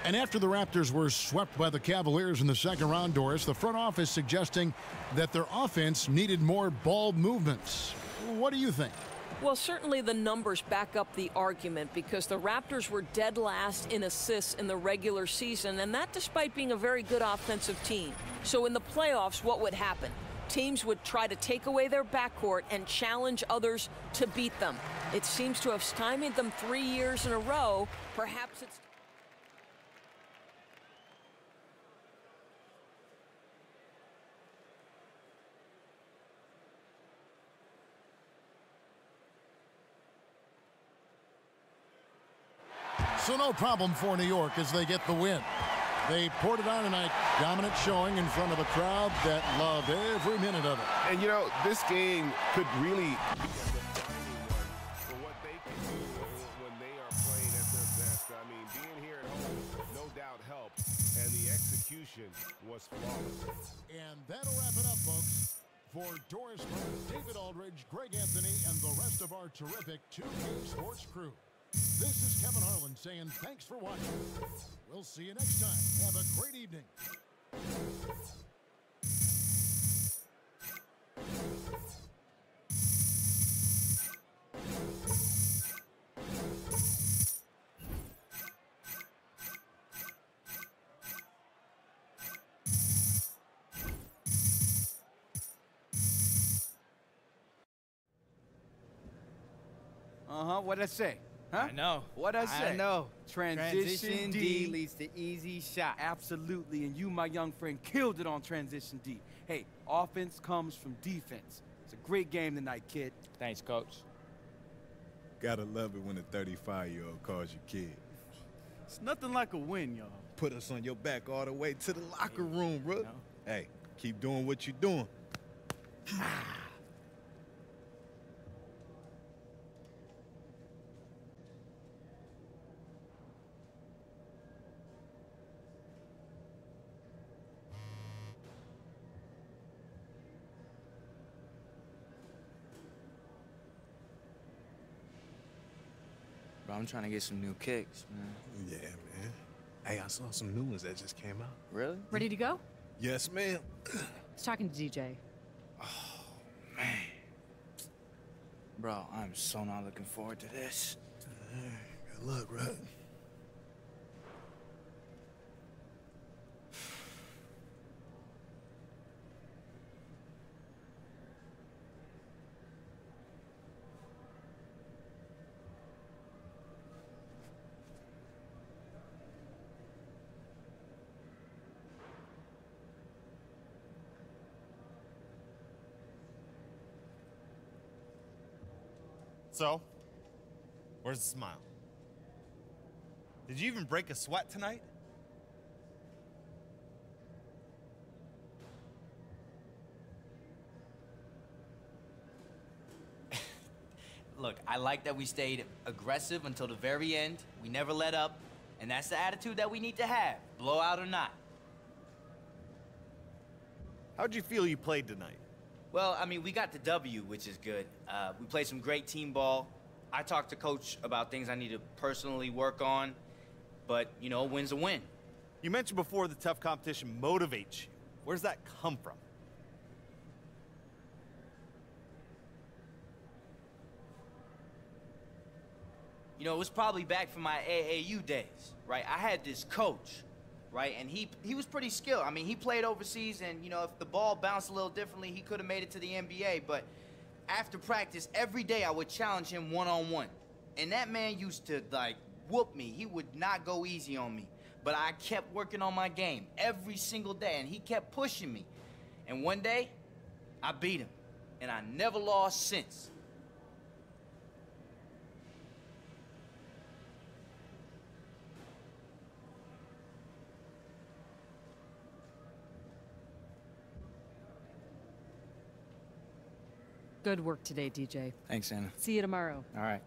And after the Raptors were swept by the Cavaliers in the second round, Doris, the front office suggesting that their offense needed more ball movements. What do you think? Well, certainly the numbers back up the argument because the Raptors were dead last in assists in the regular season, and that despite being a very good offensive team. So in the playoffs, what would happen? Teams would try to take away their backcourt and challenge others to beat them. It seems to have stymied them 3 years in a row. Perhaps it's... So no problem for New York as they get the win. They poured it on tonight. Dominant showing in front of a crowd that loved every minute of it. And, you know, this game could really be for what they can do when they are playing at their best. I mean, being here at home, no doubt helped, and the execution was flawless. And that'll wrap it up, folks. For Doris Burke, David Aldridge, Greg Anthony, and the rest of our terrific 2K Sports crew. This is Kevin Harlan saying thanks for watching. We'll see you next time. Have a great evening. What did I say? Huh? I know. What'd I say? I know. Transition D leads to easy shot. Absolutely, and you, my young friend, killed it on transition D. Hey, offense comes from defense. It's a great game tonight, kid. Thanks, Coach. Gotta love it when a 35-year-old calls you kid. It's nothing like a win, y'all. Put us on your back all the way to the locker room, bro. Hey, keep doing what you're doing. Bro, I'm trying to get some new kicks, man. Yeah, man. Hey, I saw some new ones that just came out. Really? Ready to go? Yes, ma'am. I was talking to DJ. Man. Bro, I'm so not looking forward to this. Good luck, bro. So, where's the smile? Did you even break a sweat tonight? Look, I like that we stayed aggressive until the very end. We never let up, and that's the attitude that we need to have, blowout or not. How'd you feel you played tonight? Well, I mean, we got the W, which is good. We played some great team ball. I talked to Coach about things I need to personally work on, but, you know, a win's a win. You mentioned before the tough competition motivates you. Where's that come from? You know, it was probably back from my AAU days, right? I had this coach, right? And he was pretty skilled. I mean, he played overseas, and, you know, if the ball bounced a little differently, he could have made it to the NBA. But after practice, every day I would challenge him one-on-one. And that man used to, like, whoop me. He would not go easy on me. But I kept working on my game every single day, and he kept pushing me. And one day, I beat him. And I never lost since. Good work today, DJ. Thanks, Anna. See you tomorrow. All right.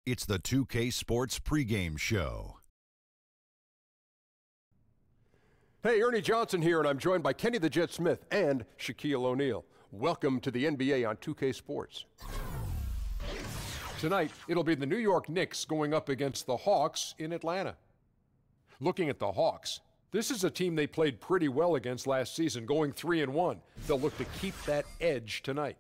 It's the 2K Sports pregame show. Hey, Ernie Johnson here, and I'm joined by Kenny the Jet Smith and Shaquille O'Neal. Welcome to the NBA on 2K Sports. Tonight, it'll be the New York Knicks going up against the Hawks in Atlanta. Looking at the Hawks, this is a team they played pretty well against last season, going 3-1. They'll look to keep that edge tonight.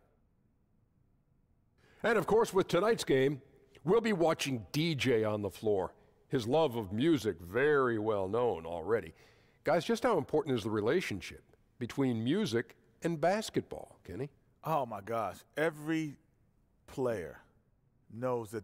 And of course, with tonight's game, we'll be watching DJ on the floor. His love of music, very well known already. Guys, just how important is the relationship between music and basketball, Kenny? Oh, my gosh. Every player knows that.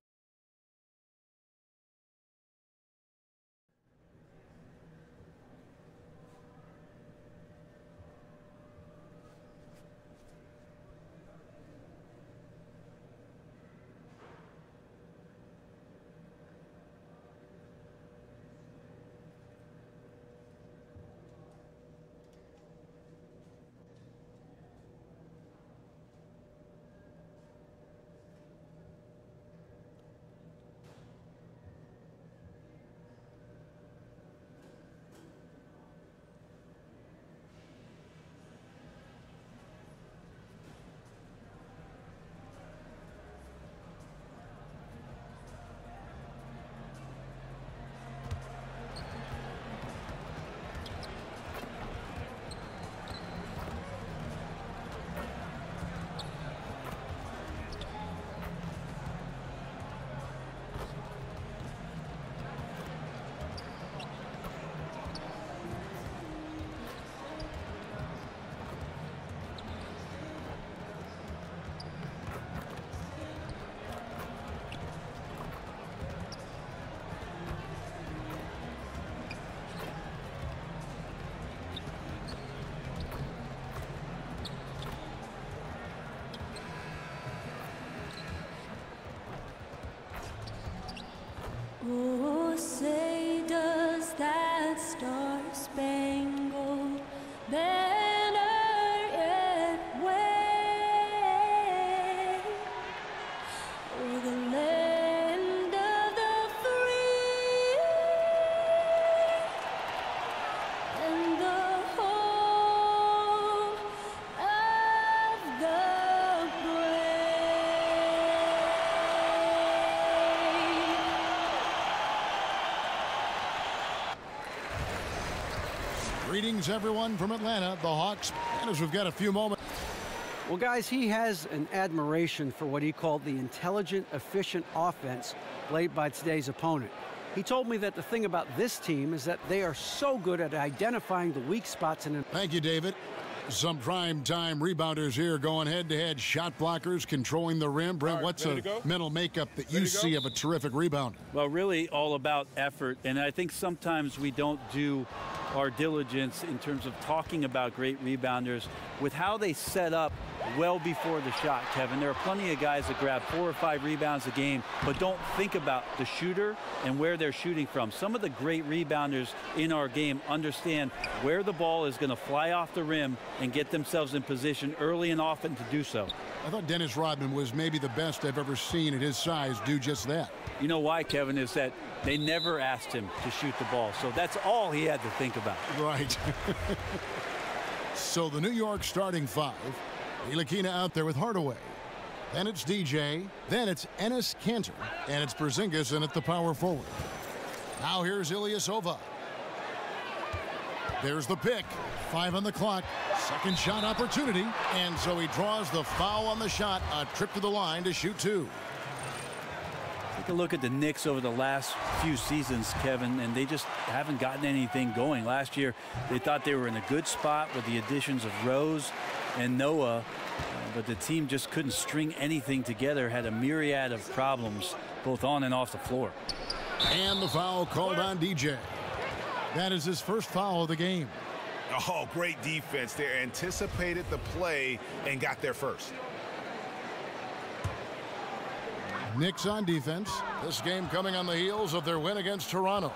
star-spangled banner yet wave o'er the land of the free and the home of the Greetings, everyone, from Atlanta, the Hawks. And as we've got a few moments. Well, guys, he has an admiration for what he called the intelligent, efficient offense played by today's opponent. He told me that the thing about this team is that they are so good at identifying the weak spots in. Thank you, David. Some prime-time rebounders here going head-to-head, shot blockers, controlling the rim. Brent, what's a mental makeup that you see of a terrific rebounder? Well, really all about effort, and I think sometimes we don't do our diligence in terms of talking about great rebounders with how they set up well before the shot, Kevin. There are plenty of guys that grab 4 or 5 rebounds a game, but don't think about the shooter and where they're shooting from. Some of the great rebounders in our game understand where the ball is going to fly off the rim and get themselves in position early and often to do so. I thought Dennis Rodman was maybe the best I've ever seen at his size do just that. You know why, Kevin, is that they never asked him to shoot the ball, so that's all he had to think about. Right. So the New York starting 5. Ntilikina out there with Hardaway. Then it's DJ. Then it's Enes Kanter. And it's Porzingis in at the power forward. Now here's Ilyasova. There's the pick. 5 on the clock. Second shot opportunity. And so he draws the foul on the shot. A trip to the line to shoot 2. Take a look at the Knicks over the last few seasons, Kevin, and they just haven't gotten anything going. Last year, they thought they were in a good spot with the additions of Rose and Noah, but the team just couldn't string anything together, had a myriad of problems both on and off the floor. And the foul called on DJ. That is his first foul of the game. Oh, great defense there. Anticipated the play and got there first. Knicks on defense. This game coming on the heels of their win against Toronto.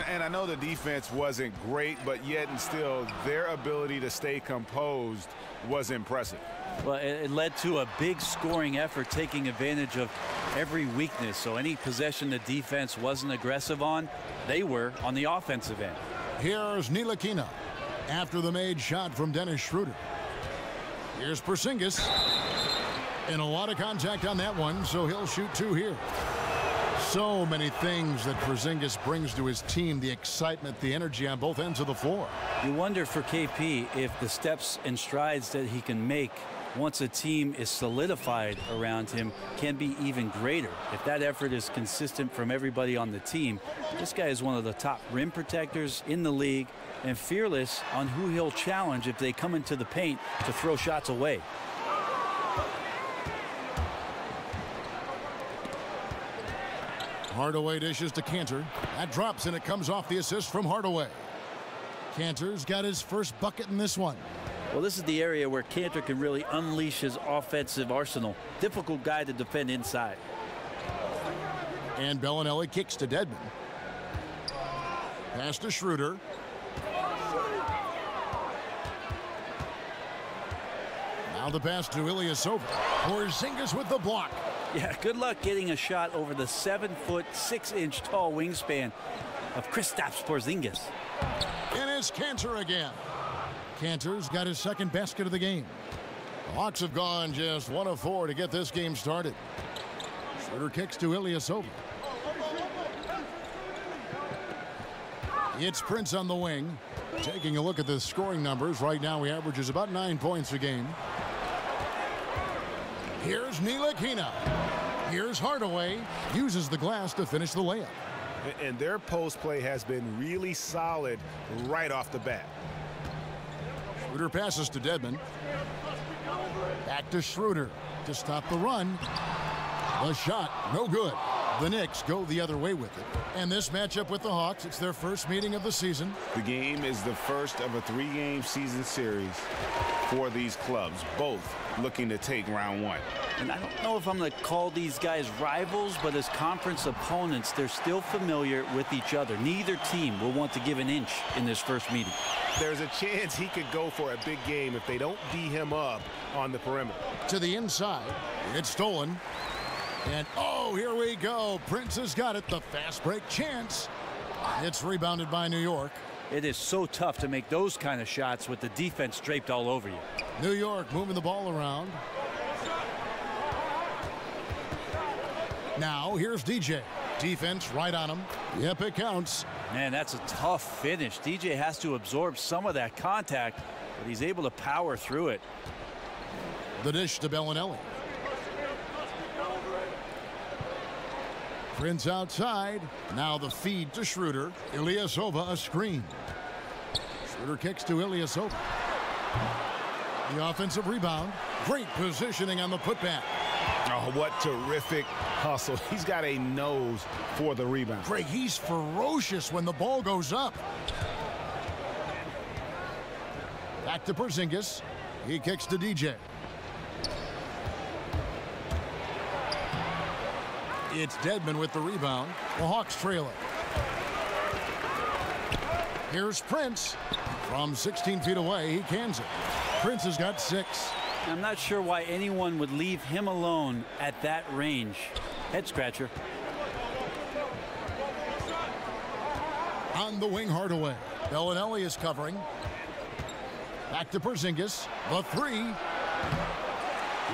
And I know the defense wasn't great, but yet and still their ability to stay composed was impressive. Well, it led to a big scoring effort, taking advantage of every weakness. So any possession the defense wasn't aggressive on, they were on the offensive end. Here's Ntilikina after the made shot from Dennis Schroeder. Here's Porzingis. And a lot of contact on that one, so he'll shoot 2 here. So many things that Porzingis brings to his team, the excitement, the energy on both ends of the floor. You wonder for KP if the steps and strides that he can make once a team is solidified around him can be even greater. If that effort is consistent from everybody on the team, this guy is one of the top rim protectors in the league and fearless on who he'll challenge if they come into the paint to throw shots away. Hardaway dishes to Kanter. That drops, and it comes off the assist from Hardaway. Kanter's got his first bucket in this one. Well, this is the area where Kanter can really unleash his offensive arsenal. Difficult guy to defend inside. And Bellinelli kicks to Dedmon. Pass to Schroeder. Now the pass to Ilyasova. Porzingis with the block. Yeah, good luck getting a shot over the 7-foot, 6-inch tall wingspan of Kristaps Porzingis. And it's Kanter again. Kanter's got his second basket of the game. The Hawks have gone just 1 of 4 to get this game started. Schroeder kicks to Ilyasova. It's Prince on the wing. Taking a look at the scoring numbers, right now he averages about 9 points a game. Here's Ntilikina. Here's Hardaway. Uses the glass to finish the layup. And their post play has been really solid right off the bat. Schroeder passes to Dedmon. Back to Schroeder to stop the run. The shot, no good. The Knicks go the other way with it. And this matchup with the Hawks, it's their first meeting of the season. The game is the first of a 3-game season series for these clubs, both looking to take round 1. And I don't know if I'm going to call these guys rivals, but as conference opponents, they're still familiar with each other. Neither team will want to give an inch in this first meeting. There's a chance he could go for a big game if they don't D him up on the perimeter. To the inside, it's stolen. And oh, here we go. Prince has got it. The fast break chance. It's rebounded by New York. It is so tough to make those kind of shots with the defense draped all over you. New York moving the ball around. Now here's DJ. Defense right on him. Yep, it counts. Man, that's a tough finish. DJ has to absorb some of that contact, but he's able to power through it. The dish to Bellinelli. Prince outside. Now the feed to Schroeder. Ilyasova a screen. Schroeder kicks to Ilyasova. The offensive rebound. Great positioning on the putback. Oh, what terrific hustle. He's got a nose for the rebound. Greg, he's ferocious when the ball goes up. Back to Porzingis. He kicks to DJ. It's Dedmon with the rebound. The Hawks trail it. Here's Prince. From 16 feet away, he cans it. Prince has got 6. I'm not sure why anyone would leave him alone at that range. Head scratcher. On the wing, Hardaway. Bellinelli is covering. Back to Porzingis. The 3.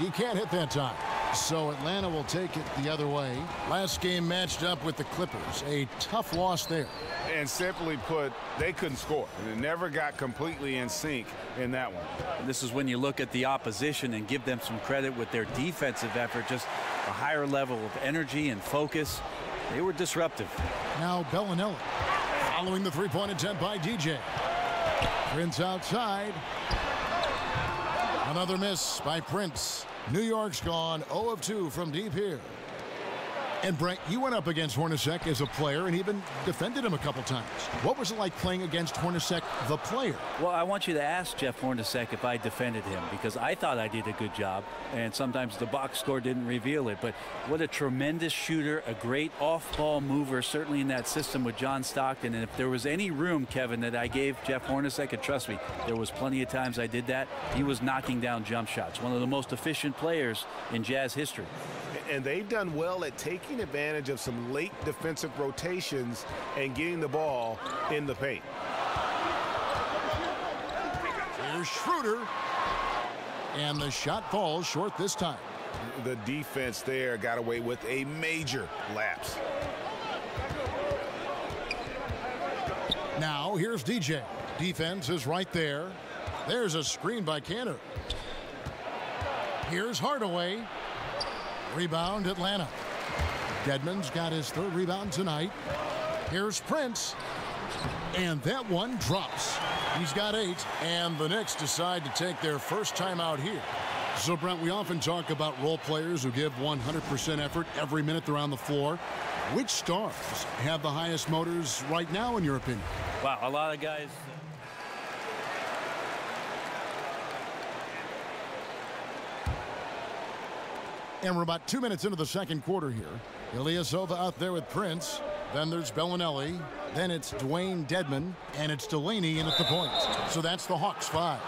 He can't hit that time. So Atlanta will take it the other way. Last game matched up with the Clippers. A tough loss there. And simply put, they couldn't score. And it never got completely in sync in that one. This is when you look at the opposition and give them some credit with their defensive effort. Just a higher level of energy and focus. They were disruptive. Now Bellinelli following the three-point attempt by DJ. Prince outside. Another miss by Prince. New York's gone 0 of 2 from deep here. And Brent, you went up against Hornacek as a player and even defended him a couple times. What was it like playing against Hornacek, the player? Well, I want you to ask Jeff Hornacek if I defended him, because I thought I did a good job, and sometimes the box score didn't reveal it. But what a tremendous shooter, a great off-ball mover, certainly in that system with John Stockton. And if there was any room, Kevin, that I gave Jeff Hornacek, and trust me, there was plenty of times I did that, he was knocking down jump shots. One of the most efficient players in Jazz history. And they've done well at taking advantage of some late defensive rotations and getting the ball in the paint. Here's Schroeder. And the shot falls short this time. The defense there got away with a major lapse. Now here's DJ. Defense is right there. There's a screen by Kanter. Here's Hardaway. Rebound, Atlanta. Dedmon's got his 3rd rebound tonight. Here's Prince. And that one drops. He's got 8. And the Knicks decide to take their first time out here. So, Brent, we often talk about role players who give 100% effort every minute they're on the floor. Which stars have the highest motors right now, in your opinion? Wow, a lot of guys. And we're about 2 minutes into the second quarter here. Ilyasova out there with Prince. Then there's Bellinelli. Then it's Dwayne Dedmon. And it's Delaney in at the point. So that's the Hawks 5.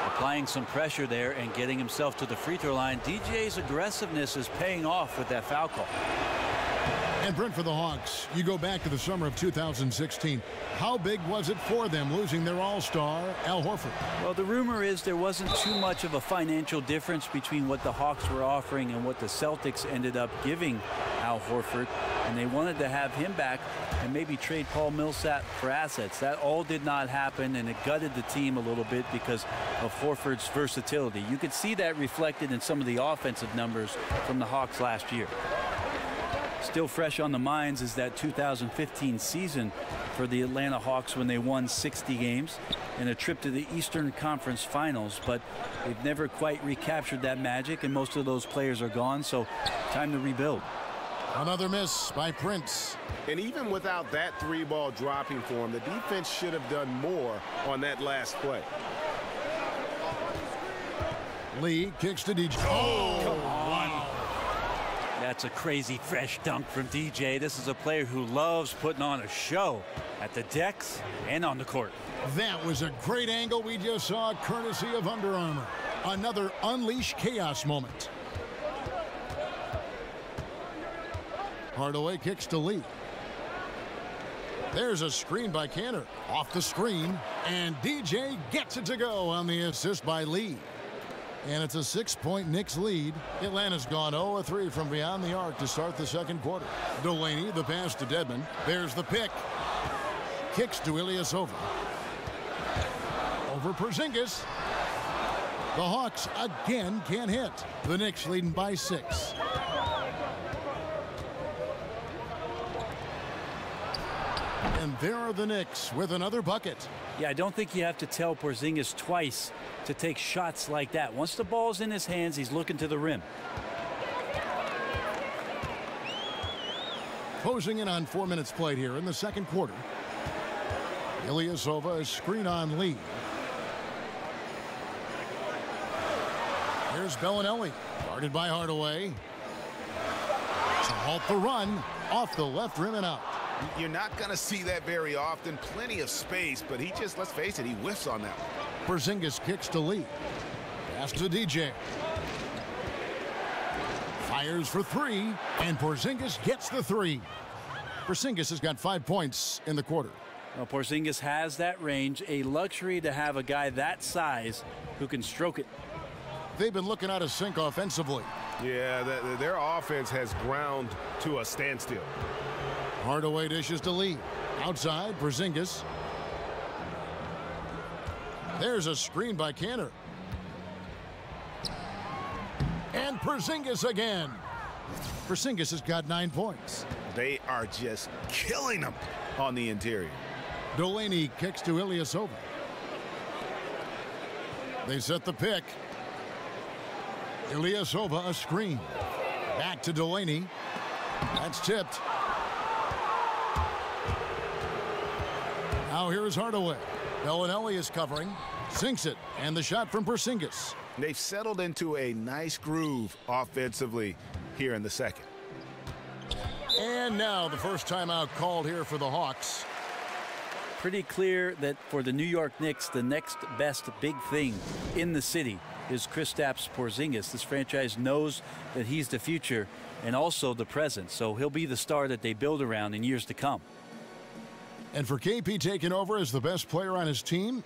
Applying some pressure there and getting himself to the free throw line. DJ's aggressiveness is paying off with that foul call. And Brent, for the Hawks, you go back to the summer of 2016. How big was it for them losing their all-star, Al Horford? Well, the rumor is there wasn't too much of a financial difference between what the Hawks were offering and what the Celtics ended up giving Al Horford. And they wanted to have him back and maybe trade Paul Millsap for assets. That all did not happen, and it gutted the team a little bit because of Horford's versatility. You could see that reflected in some of the offensive numbers from the Hawks last year. Still fresh on the minds is that 2015 season for the Atlanta Hawks when they won 60 games and a trip to the Eastern Conference Finals, but they've never quite recaptured that magic, and most of those players are gone, so time to rebuild. Another miss by Prince. And even without that 3-ball dropping for him, the defense should have done more on that last play. Lee kicks to DJ. Oh, come on. That's a crazy fresh dunk from DJ. This is a player who loves putting on a show at the decks and on the court. That was a great angle we just saw, courtesy of Under Armour. Another unleash chaos moment. Hardaway kicks to Lee. There's a screen by Kanter. Off the screen, and DJ gets it to go on the assist by Lee. And it's a 6-point Knicks lead. Atlanta's gone 0-3 from beyond the arc to start the second quarter. Delaney, the pass to Dedmon. There's the pick. Kicks to Ilyasova. Over Porzingis. The Hawks again can't hit. The Knicks leading by 6. And there are the Knicks with another bucket. Yeah, I don't think you have to tell Porzingis twice to take shots like that. Once the ball's in his hands, he's looking to the rim. Closing in on 4 minutes played here in the second quarter. Ilyasova, a screen on Lee. Here's Bellinelli, guarded by Hardaway. To halt the run, off the left rim and out. You're not going to see that very often. Plenty of space, but he just, let's face it, he whiffs on that one. Porzingis kicks to Lee. Pass to DJ. Fires for 3, and Porzingis gets the 3. Porzingis has got 5 points in the quarter. Well, Porzingis has that range, a luxury to have a guy that size who can stroke it. They've been looking out of sync offensively. Yeah, their offense has ground to a standstill. Hardaway dishes to Lee. Outside, Porzingis. There's a screen by Kanter. And Porzingis again. Porzingis has got 9 points. They are just killing them on the interior. Delaney kicks to Ilyasova. They set the pick. Ilyasova a screen. Back to Delaney. That's tipped. Now here is Hardaway. Bellinelli is covering. Sinks it. And the shot from Porzingis. They've settled into a nice groove offensively here in the second. And now the first timeout called here for the Hawks. Pretty clear that for the New York Knicks, the next best big thing in the city is Kristaps Porzingis. This franchise knows that he's the future and also the present, so he'll be the star that they build around in years to come. And for KP taking over as the best player on his team,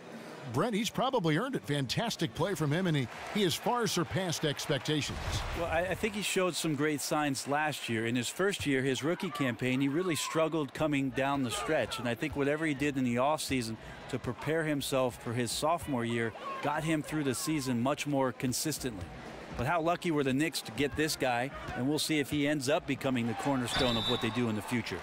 Brent, he's probably earned it. Fantastic play from him, and he has far surpassed expectations. Well, I think he showed some great signs last year. In his first year, his rookie campaign, he really struggled coming down the stretch. And I think whatever he did in the offseason to prepare himself for his sophomore year got him through the season much more consistently. But how lucky were the Knicks to get this guy, and we'll see if he ends up becoming the cornerstone of what they do in the future.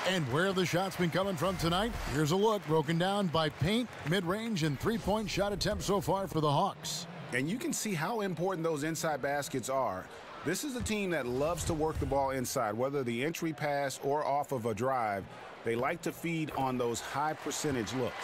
And where have the shots been coming from tonight? Here's a look broken down by paint, mid-range, and three-point shot attempts so far for the Hawks. And you can see how important those inside baskets are. This is a team that loves to work the ball inside, whether the entry pass or off of a drive. They like to feed on those high percentage looks.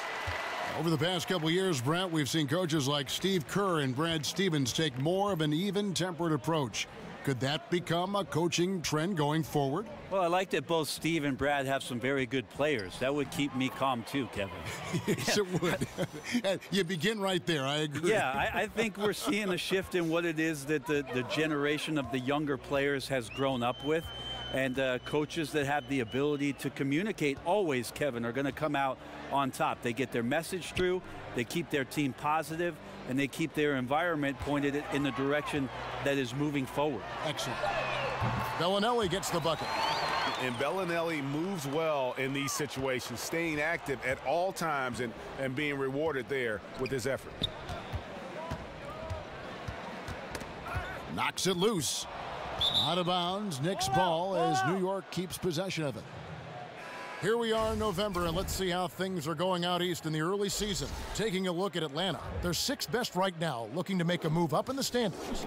Over the past couple years, Brent, we've seen coaches like Steve Kerr and Brad Stevens take more of an even-tempered approach. Could that become a coaching trend going forward? Well, I like that both Steve and Brad have some very good players. That would keep me calm too, Kevin. Yes, it would. You begin right there. I agree. Yeah, I think we're seeing a shift in what it is that the generation of the younger players has grown up with. And coaches that have the ability to communicate always, Kevin, are going to come out on top. They get their message through, they keep their team positive, and they keep their environment pointed in the direction that is moving forward. Excellent. Bellinelli gets the bucket. And Bellinelli moves well in these situations, staying active at all times and being rewarded there with his effort. Knocks it loose. Out of bounds, Knicks ball as New York keeps possession of it. Here we are in November, and let's see how things are going out east in the early season. Taking a look at Atlanta. They're sixth best right now, looking to make a move up in the standings.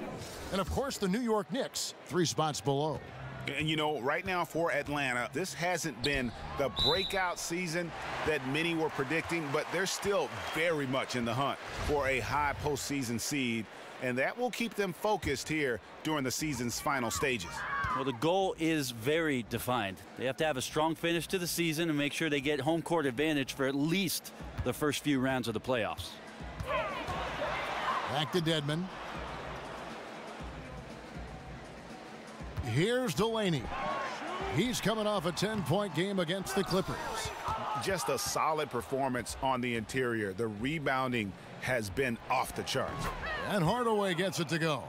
And of course, the New York Knicks, 3 spots below. And, you know, right now for Atlanta, this hasn't been the breakout season that many were predicting, but they're still very much in the hunt for a high postseason seed, and that will keep them focused here during the season's final stages. Well, the goal is very defined. They have to have a strong finish to the season and make sure they get home court advantage for at least the first few rounds of the playoffs. Back to Dedmon. Here's Delaney. He's coming off a 10-point game against the Clippers. Just a solid performance on the interior. The rebounding has been off the charts. And Hardaway gets it to go.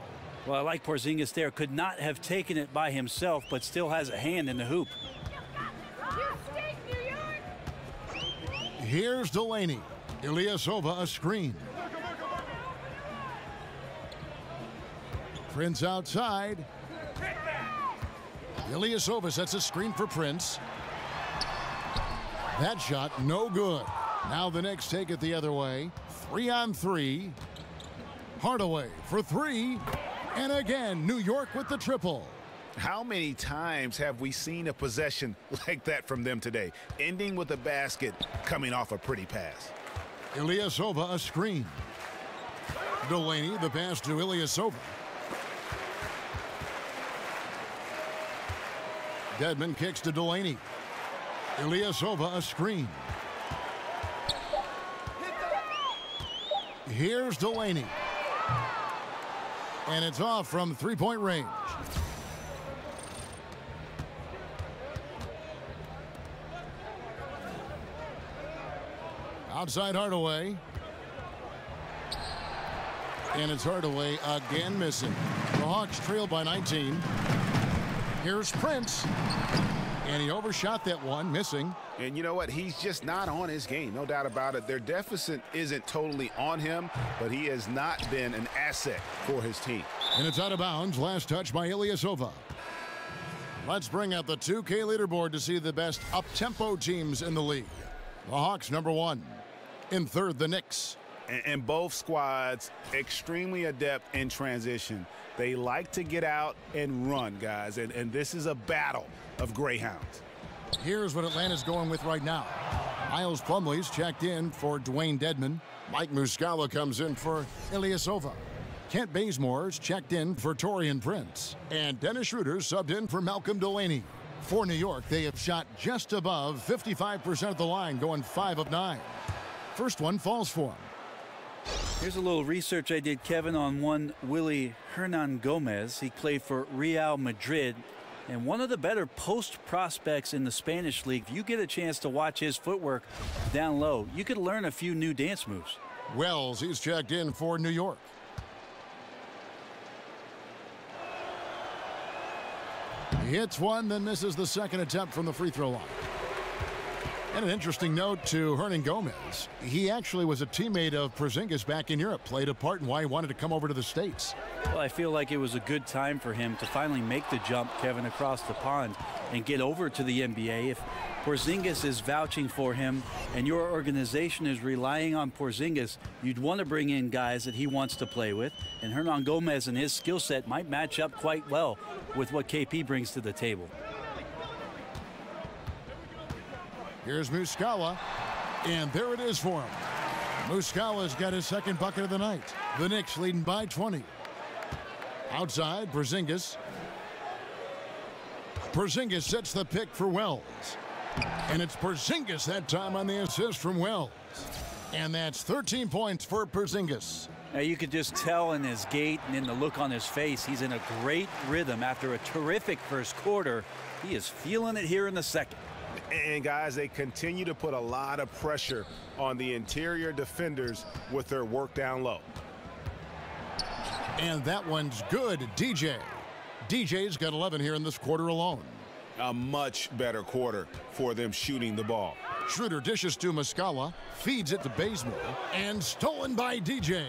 Well, I like Porzingis there. Could not have taken it by himself, but still has a hand in the hoop. Here's Delaney. Ilyasova a screen. Prince outside. Ilyasova sets a screen for Prince. That shot no good. Now the Knicks take it the other way. 3-on-3. Hardaway for three. And again, New York with the triple. How many times have we seen a possession like that from them today, ending with a basket coming off a pretty pass? Ilyasova a screen. Delaney the pass to Ilyasova. Dedmon kicks to Delaney. Ilyasova a screen. Here's Delaney. And it's off from three-point range. Outside Hardaway. And it's Hardaway again missing. The Hawks trail by 19. Here's Prince. And he overshot that one, missing. And you know what? He's just not on his game, no doubt about it. Their deficit isn't totally on him, but he has not been an asset for his team. And it's out of bounds. Last touch by Ilyasova. Let's bring out the 2K leaderboard to see the best up-tempo teams in the league. The Hawks #1. In third, the Knicks. And both squads extremely adept in transition. They like to get out and run, guys, and this is a battle of greyhounds. Here's what Atlanta's going with right now. Miles Plumlee's checked in for Dwayne Dedmon. Mike Muscala comes in for Ilyasova. Kent Bazemore's checked in for Taurean Prince. And Dennis Schroeder's subbed in for Malcolm Delaney. For New York, they have shot just above 55% of the line, going 5 of 9. First one falls for him. Here's a little research I did, Kevin, on one Willy Hernangomez. He played for Real Madrid and one of the better post prospects in the Spanish league. If you get a chance to watch his footwork down low, you could learn a few new dance moves. Wells, he's checked in for New York. He hits one, then misses the second attempt from the free throw line. And an interesting note to Hernangomez. He actually was a teammate of Porzingis back in Europe, played a part in why he wanted to come over to the States. Well, I feel like it was a good time for him to finally make the jump, Kevin, across the pond and get over to the NBA. If Porzingis is vouching for him and your organization is relying on Porzingis, you'd want to bring in guys that he wants to play with. And Hernangomez and his skill set might match up quite well with what KP brings to the table. Here's Muscala, and there it is for him. Muscala's got his second bucket of the night. The Knicks leading by 20. Outside, Porzingis. Porzingis sets the pick for Wells. And it's Porzingis that time on the assist from Wells. And that's 13 points for Porzingis. Now you could just tell in his gait and in the look on his face, he's in a great rhythm after a terrific first quarter. He is feeling it here in the second. And guys, they continue to put a lot of pressure on the interior defenders with their work down low. And that one's good, DJ. DJ's got 11 here in this quarter alone. A much better quarter for them shooting the ball. Schroeder dishes to Muscala, feeds it to Bazemore, and stolen by DJ.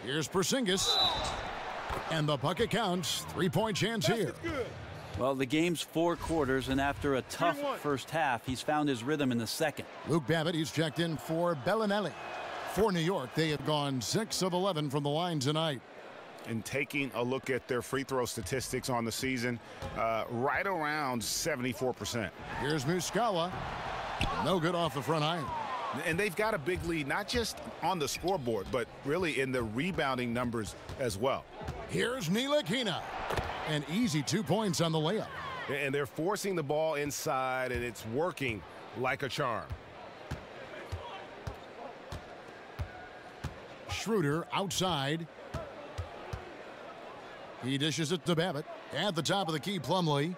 Here's Porzingis. And the bucket counts. 3-point chance here. Well, the game's 4 quarters, and after a tough first half, he's found his rhythm in the second. Luke Babbitt, he's checked in for Bellinelli. For New York, they have gone 6 of 11 from the line tonight. And taking a look at their free throw statistics on the season, right around 74%. Here's Muscala. No good off the front iron. And they've got a big lead, not just on the scoreboard, but really in the rebounding numbers as well. Here's Ntilikina. An easy 2 points on the layup. And they're forcing the ball inside, and it's working like a charm. Schroeder outside. He dishes it to Babbitt. At the top of the key, Plumlee.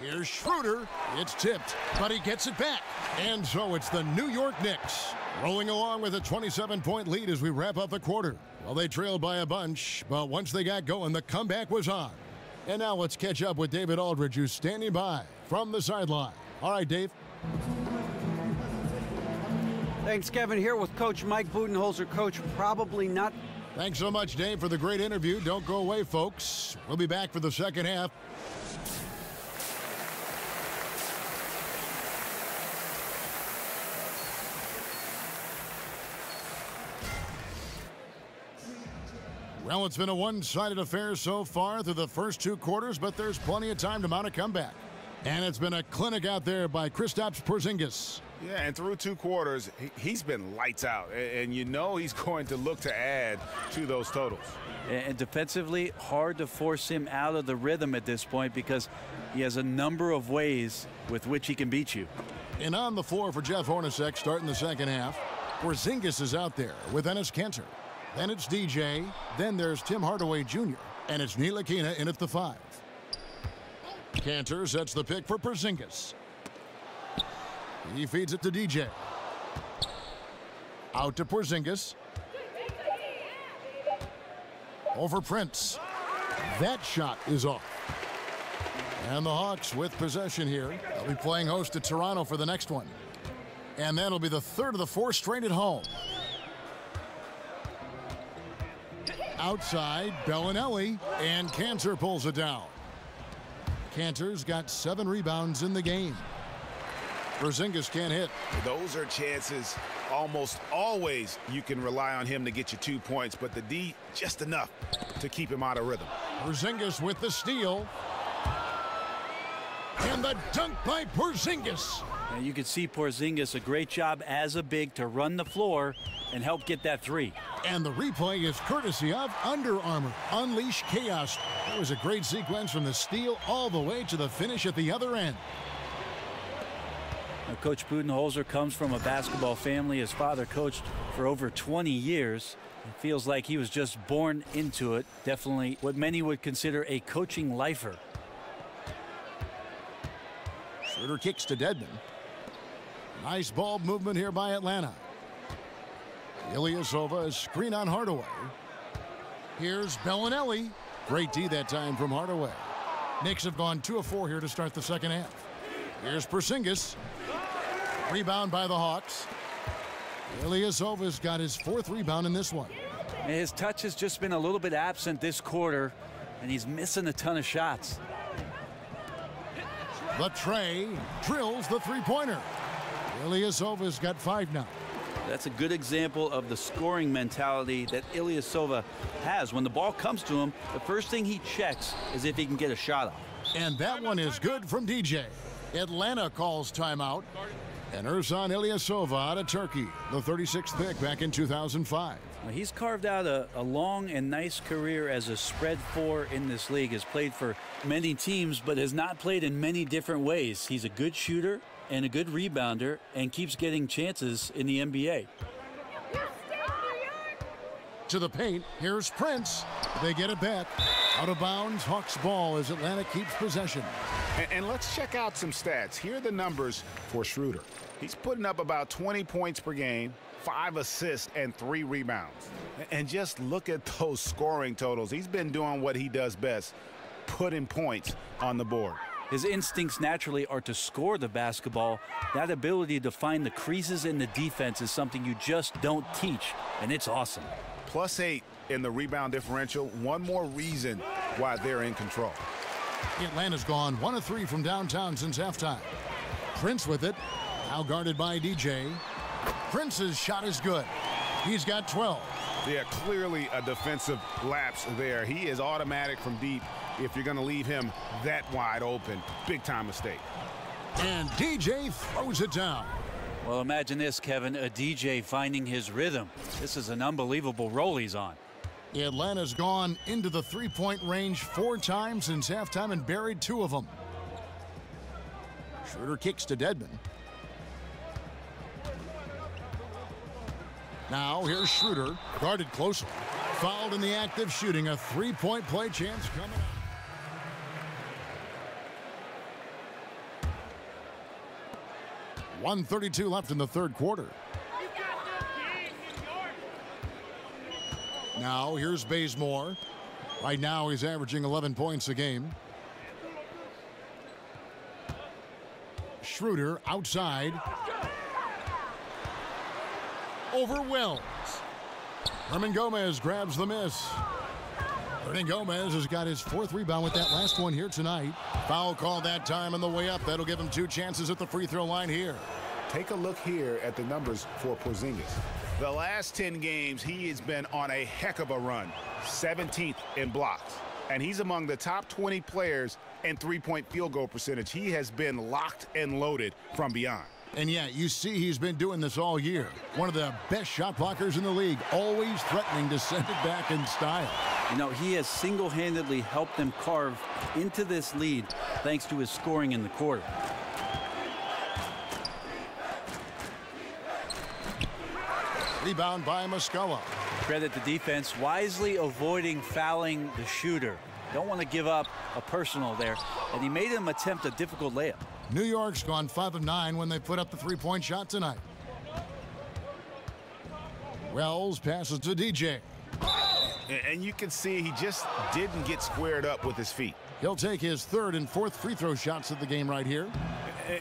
Here's Schroeder. It's tipped, but he gets it back. And so it's the New York Knicks rolling along with a 27-point lead as we wrap up the quarter. Well, they trailed by a bunch, but once they got going, the comeback was on. And now let's catch up with David Aldridge, who's standing by from the sideline. All right, Dave. Thanks, Kevin. Here with Coach Mike Budenholzer. Coach, probably not. Thanks so much, Dave, for the great interview. Don't go away, folks. We'll be back for the second half. Well, it's been a one-sided affair so far through the first 2 quarters, but there's plenty of time to mount a comeback. And it's been a clinic out there by Kristaps Porzingis. Yeah, and through 2 quarters, he's been lights out. And you know he's going to look to add to those totals. And defensively, hard to force him out of the rhythm at this point because he has a number of ways with which he can beat you. And on the floor for Jeff Hornacek starting the second half, Porzingis is out there with Enes Kanter. Then it's DJ. Then there's Tim Hardaway Jr. And it's Ntilikina in at the 5. Kanter sets the pick for Porzingis. He feeds it to DJ. Out to Porzingis. Over Prince. That shot is off. And the Hawks with possession here. They'll be playing host to Toronto for the next one. And that'll be the 3rd of the 4 straight at home. Outside, Bellinelli, and Kanter pulls it down. Kanter's got 7 rebounds in the game. Porzingis can't hit. Those are chances almost always you can rely on him to get you 2 points, but the D just enough to keep him out of rhythm. Porzingis with the steal. And the dunk by Porzingis. And you can see Porzingis, a great job as a big to run the floor and help get that 3. And the replay is courtesy of Under Armour. Unleash chaos. It was a great sequence from the steal all the way to the finish at the other end. Now, Coach Budenholzer comes from a basketball family. His father coached for over 20 years. It feels like he was just born into it. Definitely what many would consider a coaching lifer. Schroeder kicks to Dedmon. Nice ball movement here by Atlanta. Ilyasova, a screen on Hardaway. Here's Bellinelli. Great D that time from Hardaway. Knicks have gone 2 of 4 here to start the second half. Here's Porzingis. Rebound by the Hawks. Ilyasova's got his 4th rebound in this one. And his touch has just been a little bit absent this quarter, and he's missing a ton of shots. The tray drills the 3-pointer. Ilyasova's got 5 now. That's a good example of the scoring mentality that Ilyasova has. When the ball comes to him, the first thing he checks is if he can get a shot off. And that one is good from DJ. Atlanta calls timeout. And Ersan Ilyasova out of Turkey, the 36th pick back in 2005. Well, he's carved out a long and nice career as a spread 4 in this league. Has played for many teams, but has not played in many different ways. He's a good shooter and a good rebounder and keeps getting chances in the NBA. To the paint, here's Prince. They get it back. Out of bounds, Hawks ball as Atlanta keeps possession. And let's check out some stats. Here are the numbers for Schroeder. He's putting up about 20 points per game, 5 assists, and 3 rebounds. And just look at those scoring totals. He's been doing what he does best, putting points on the board. His instincts naturally are to score the basketball. That ability to find the creases in the defense is something you just don't teach, and it's awesome. +8 in the rebound differential. One more reason why they're in control. Atlanta's gone 1 of 3 from downtown since halftime. Prince with it. Now guarded by DJ. Prince's shot is good. He's got 12. Yeah, clearly a defensive lapse there. He is automatic from deep if you're going to leave him that wide open. Big time mistake. And DJ throws it down. Well, imagine this, Kevin, a DJ finding his rhythm. This is an unbelievable roll he's on. Atlanta's gone into the three-point range 4 times since halftime and buried 2 of them. Schroeder kicks to Dedmon. Now here's Schroeder, guarded closely. Fouled in the act of shooting. A 3-point play chance coming up. .132 left in the third quarter. Now here's Bazemore. Right now he's averaging 11 points a game. Schroeder outside. Over Wells. Hernan Gomez grabs the miss. Hernan Gomez has got his 4th rebound with that last one here tonight. Foul call that time on the way up. That'll give him 2 chances at the free throw line here. Take a look here at the numbers for Porzingis. The last 10 games, he has been on a heck of a run. 17th in blocks. And he's among the top 20 players in three-point field goal percentage. He has been locked and loaded from beyond. And yeah, you see he's been doing this all year. One of the best shot blockers in the league, always threatening to send it back in style. You know, he has single-handedly helped them carve into this lead thanks to his scoring in the quarter. Rebound by Muscala. Credit the defense, wisely avoiding fouling the shooter. Don't want to give up a personal there, and he made him attempt a difficult layup. New York's gone 5 of 9 when they put up the 3-point shot tonight. Wells passes to DJ. And you can see he just didn't get squared up with his feet. He'll take his 3rd and 4th free throw shots of the game right here.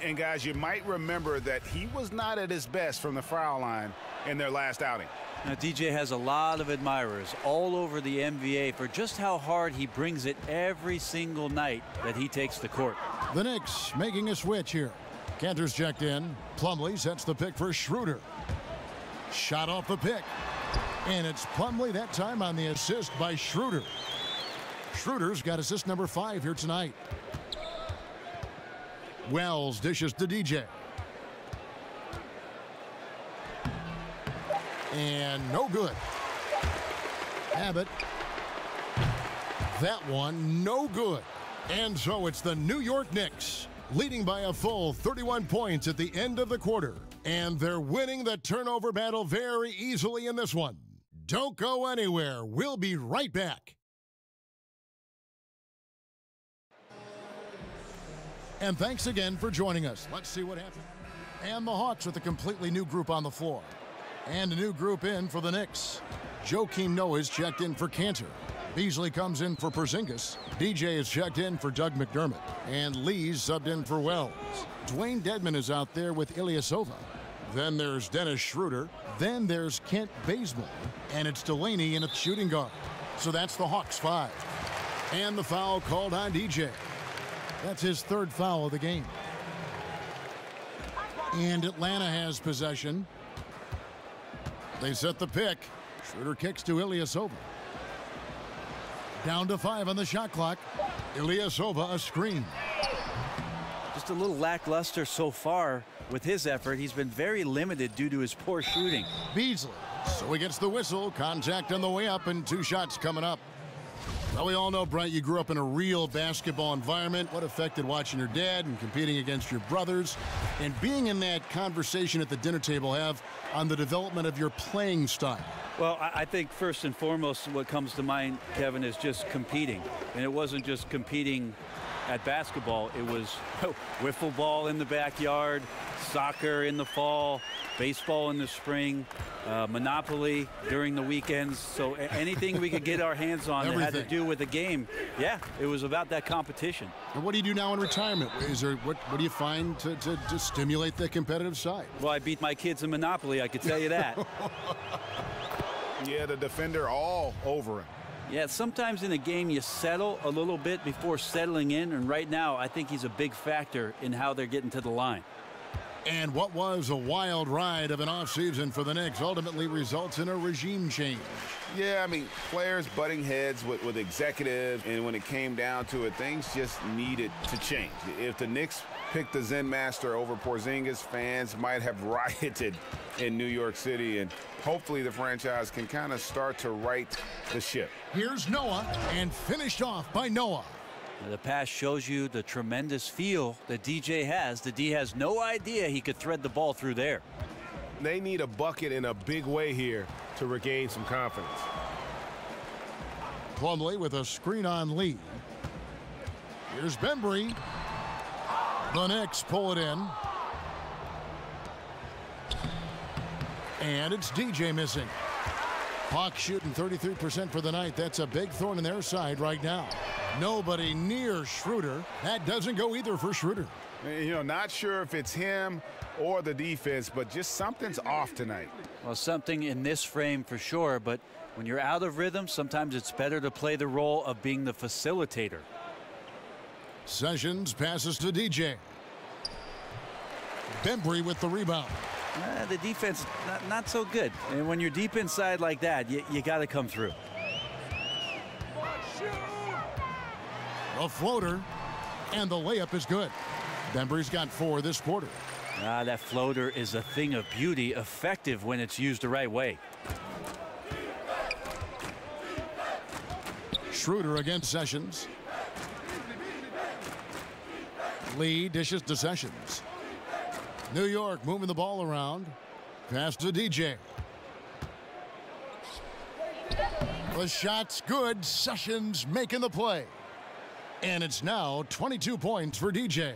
And guys, you might remember that he was not at his best from the foul line in their last outing. Now, DJ has a lot of admirers all over the NBA for just how hard he brings it every single night that he takes the court. The Knicks making a switch here. Cantor's checked in. Plumlee sets the pick for Schroeder. Shot off the pick. And it's Plumlee that time on the assist by Schroeder. Schroeder's got assist number 5 here tonight. Wells dishes to DJ. And no good. Abbott. That one no good. And so it's the New York Knicks leading by a full 31 points at the end of the quarter. And they're winning the turnover battle very easily in this one. Don't go anywhere. We'll be right back. And thanks again for joining us. Let's see what happened. And the Hawks with a completely new group on the floor. And a new group in for the Knicks. Joakim Noah is checked in for Cantor. Beasley comes in for Porzingis. DJ is checked in for Doug McDermott. And Lee's subbed in for Wells. Dwayne Dedmon is out there with Ilyasova. Then there's Dennis Schroeder. Then there's Kent Bazemore. And it's Delaney in at shooting guard. So that's the Hawks 5. And the foul called on DJ. That's his 3rd foul of the game. And Atlanta has possession. They set the pick. Schroeder kicks to Ilyasova. Down to 5 on the shot clock. Ilyasova a screen. Just a little lackluster so far with his effort. He's been very limited due to his poor shooting. Beasley. So he gets the whistle. Contact on the way up and 2 shots coming up. Well, we all know, Brent, you grew up in a real basketball environment. What affected watching your dad and competing against your brothers and being in that conversation at the dinner table have on the development of your playing style? Well, I think first and foremost what comes to mind, Kevin, is just competing. And it wasn't just competing at basketball. It was wiffle ball in the backyard, soccer in the fall, baseball in the spring, Monopoly during the weekends. So anything we could get our hands on that had to do with the game, yeah, it was about that competition. And what do you do now in retirement? Is there what do you find to stimulate the competitive side? Well, I beat my kids in Monopoly, I could tell you that. Yeah, the defender all over him. Yeah, sometimes in a game you settle a little bit before settling in, and right now I think he's a big factor in how they're getting to the line. And what was a wild ride of an offseason for the Knicks ultimately results in a regime change. Yeah, I mean, players butting heads with executives, and when it came down to it, things just needed to change. If the Knicks picked the Zen Master over Porzingis, fans might have rioted in New York City, and hopefully the franchise can kind of start to right the ship. Here's Noah, and finished off by Noah. The pass shows you the tremendous feel that DJ has. The D has no idea he could thread the ball through there. They need a bucket in a big way here to regain some confidence. Plumlee with a screen on Lee. Here's Bembry. The Knicks pull it in. And it's DJ missing. Hawks shooting 33% for the night. That's a big thorn in their side right now. Nobody near Schroeder. That doesn't go either for Schroeder. You know, not sure if it's him or the defense, but just something's off tonight. Well, something in this frame for sure, but when you're out of rhythm, sometimes it's better to play the role of being the facilitator. Sessions passes to DJ. Bembry with the rebound. The defense, not so good. And when you're deep inside like that, you got to come through. A floater, and the layup is good. Bembry's got 4 this quarter. That floater is a thing of beauty, effective when it's used the right way. Schroeder against Sessions. Lee dishes to Sessions. New York moving the ball around. Pass to DJ. The shot's good. Sessions making the play. And it's now 22 points for DJ.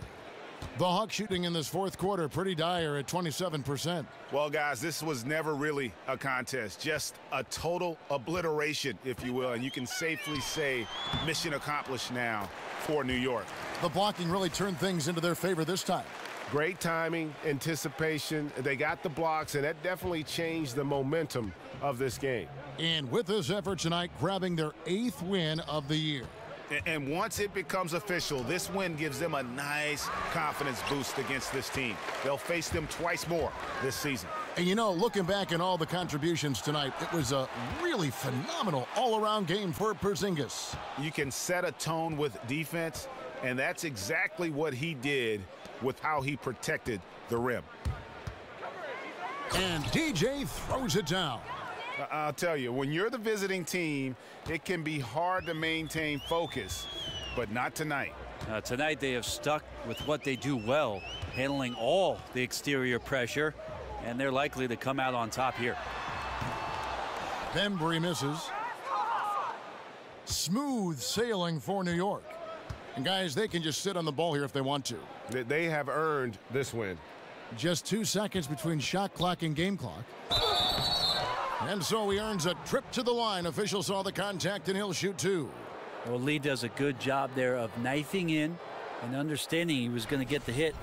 The Hawks shooting in this fourth quarter pretty dire at 27%. Well, guys, this was never really a contest, just a total obliteration, if you will, and you can safely say mission accomplished now for New York. The blocking really turned things into their favor this time. Great timing, anticipation. They got the blocks, and that definitely changed the momentum of this game. And with this effort tonight, grabbing their 8th win of the year. And once it becomes official, this win gives them a nice confidence boost against this team. They'll face them twice more this season. And you know, looking back at all the contributions tonight, it was a really phenomenal all-around game for Porzingis. You can set a tone with defense, and that's exactly what he did with how he protected the rim. And DJ throws it down. I'll tell you, when you're the visiting team, it can be hard to maintain focus, but not tonight. Tonight they have stuck with what they do well, handling all the exterior pressure, and they're likely to come out on top here. Bembry misses. Smooth sailing for New York. And guys, they can just sit on the ball here if they want to. They have earned this win. Just 2 seconds between shot clock and game clock. And so he earns a trip to the line. Official saw the contact, and he'll shoot 2. Well, Lee does a good job there of knifing in and understanding he was going to get the hit.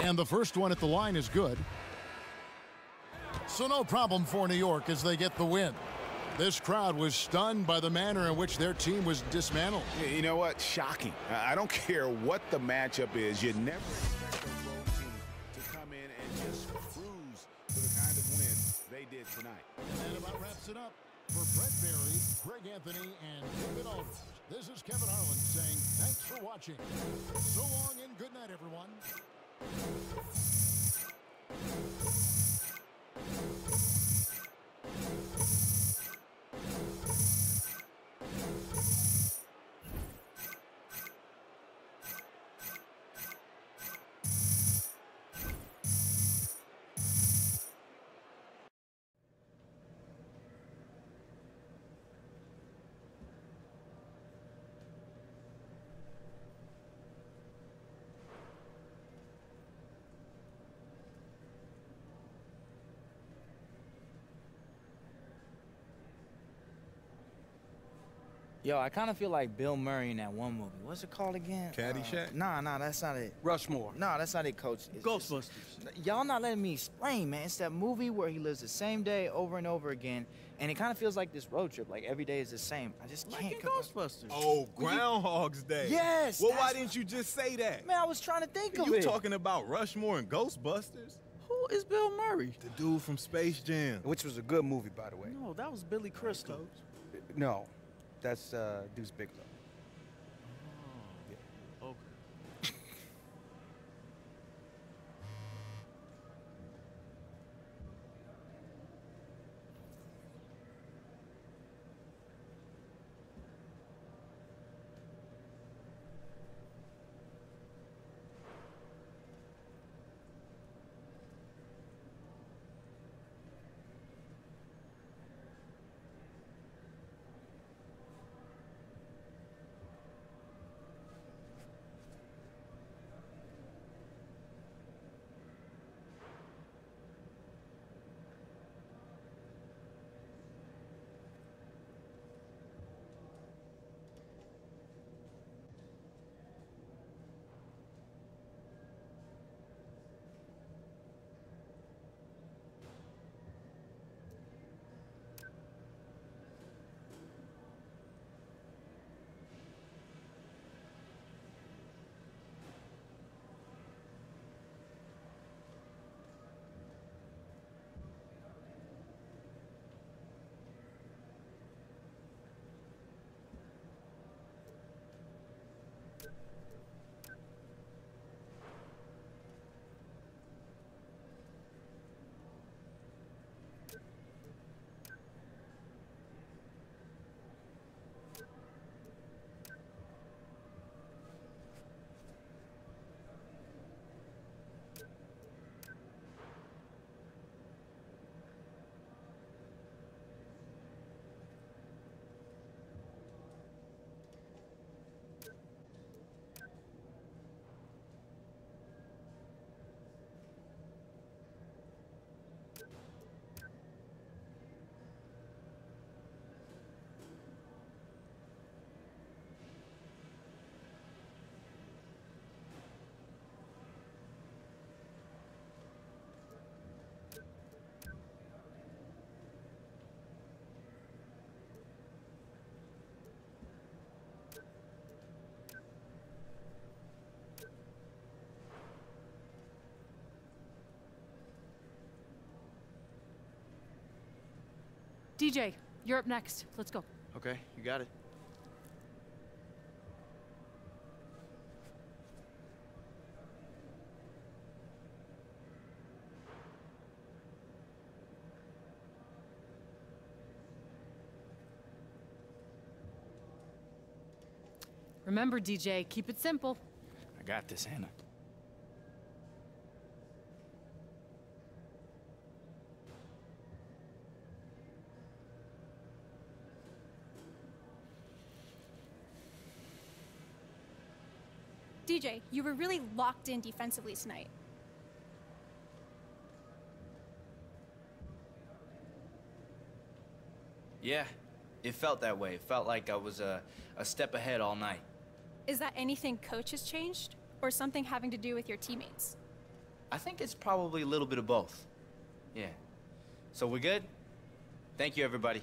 And the first one at the line is good. So no problem for New York as they get the win. This crowd was stunned by the manner in which their team was dismantled. You know what? Shocking. I don't care what the matchup is. You never expect a road team to come in and just cruise to the kind of win they did tonight. And that about wraps it up. For Brett Barry, Greg Anthony, and David Aldridge, this is Kevin Harlan saying thanks for watching. So long and good night, everyone. Yo, I kind of feel like Bill Murray in that one movie. What's it called again? Caddyshack? Nah, that's not it. Rushmore. No, that's not it, Coach. Ghostbusters. Y'all not letting me explain, man. It's that movie where he lives the same day over and over again, and it kind of feels like this road trip. Like every day is the same. I just can't. Ghostbusters. Oh, Groundhog's Day. Yes. Well, why didn't you just say that? Man, I was trying to think of You it. talking about Rushmore and Ghostbusters? Who is Bill Murray? The dude from Space Jam. Which was a good movie, by the way. No, that was Billy Crystal. No, that's Deuce Bigelow. Okay. DJ, you're up next. Let's go. Okay, you got it. Remember, DJ, keep it simple. I got this, Hannah. DJ, you were really locked in defensively tonight. Yeah, it felt that way. It felt like I was a step ahead all night. Is that anything coach has changed? Or something having to do with your teammates? I think it's probably a little bit of both. Yeah. So we're good? Thank you, everybody.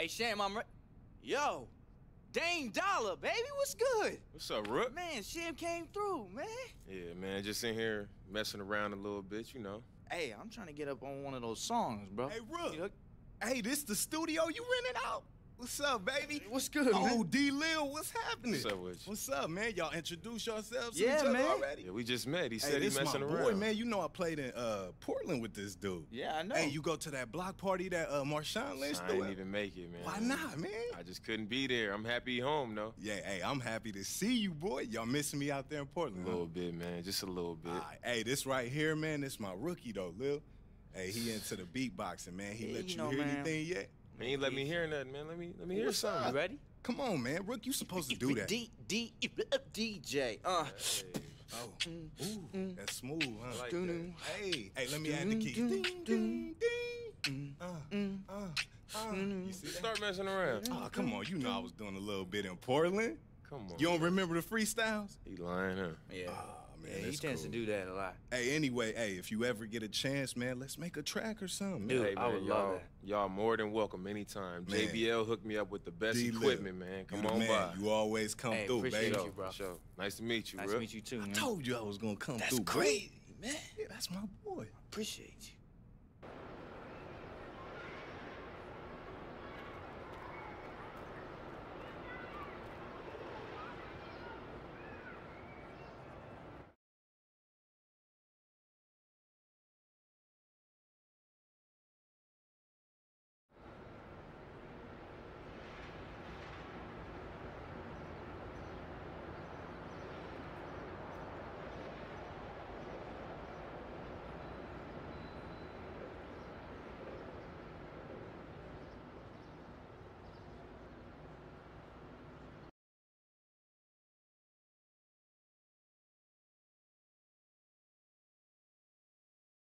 Hey, Sham, Yo, Dame Dollar, baby, what's good? What's up, Rook? Man, Sham came through, man. Yeah, man, just in here messing around a little bit, you know. Hey, I'm trying to get up on one of those songs, bro. Hey, Rook. Hey, this the studio you rented out? What's up, baby? What's good, man? Oh, D-Lil, what's happening? What's up with you? What's up, man? Y'all introduce yourselves Yeah, to each other man. already? Yeah, we just met. He Hey, said this he messing my around. boy, man. You know I played in Portland with this dude. Yeah, I know. Hey, you go to that block party that Marshawn Lynch I threw didn't at? even make it, man. Why not, man? I just couldn't be there. I'm happy home, though. Yeah, hey, I'm happy to see you, boy. Y'all missing me out there in Portland, A little bit, man. Just a little bit. Hey, this right here, man, this my rookie, though, Lil. Hey, he into the beatboxing, man. He let you know, hear man. anything yet? He ain't let me hear nothing, man. Let me hear What's something. up? You ready? Come on, man. Rook, you supposed to do that. DJ. Ooh, that's smooth, huh? I like that. Hey, let me add the keys. Ding, ding, ding. You see that? Start messing around. Oh, come on. You know I was doing a little bit in Portland. Come on. You don't remember the freestyles? He lying, huh? Yeah. Man, Yeah, he that's tends to cool. do that a lot. Hey, anyway, if you ever get a chance, man, let's make a track or something. Dude, man. Hey, I man, would love y'all more than welcome anytime. Man. JBL hooked me up with the best D-Lil, equipment, man. you Come the on man. by. You always come Hey, through, appreciate baby. you, bro. For sure. Nice to meet you, Nice Rook. to meet you too, man. I told you I was gonna come That's through. bro. crazy, man. Yeah, that's my boy. Appreciate you.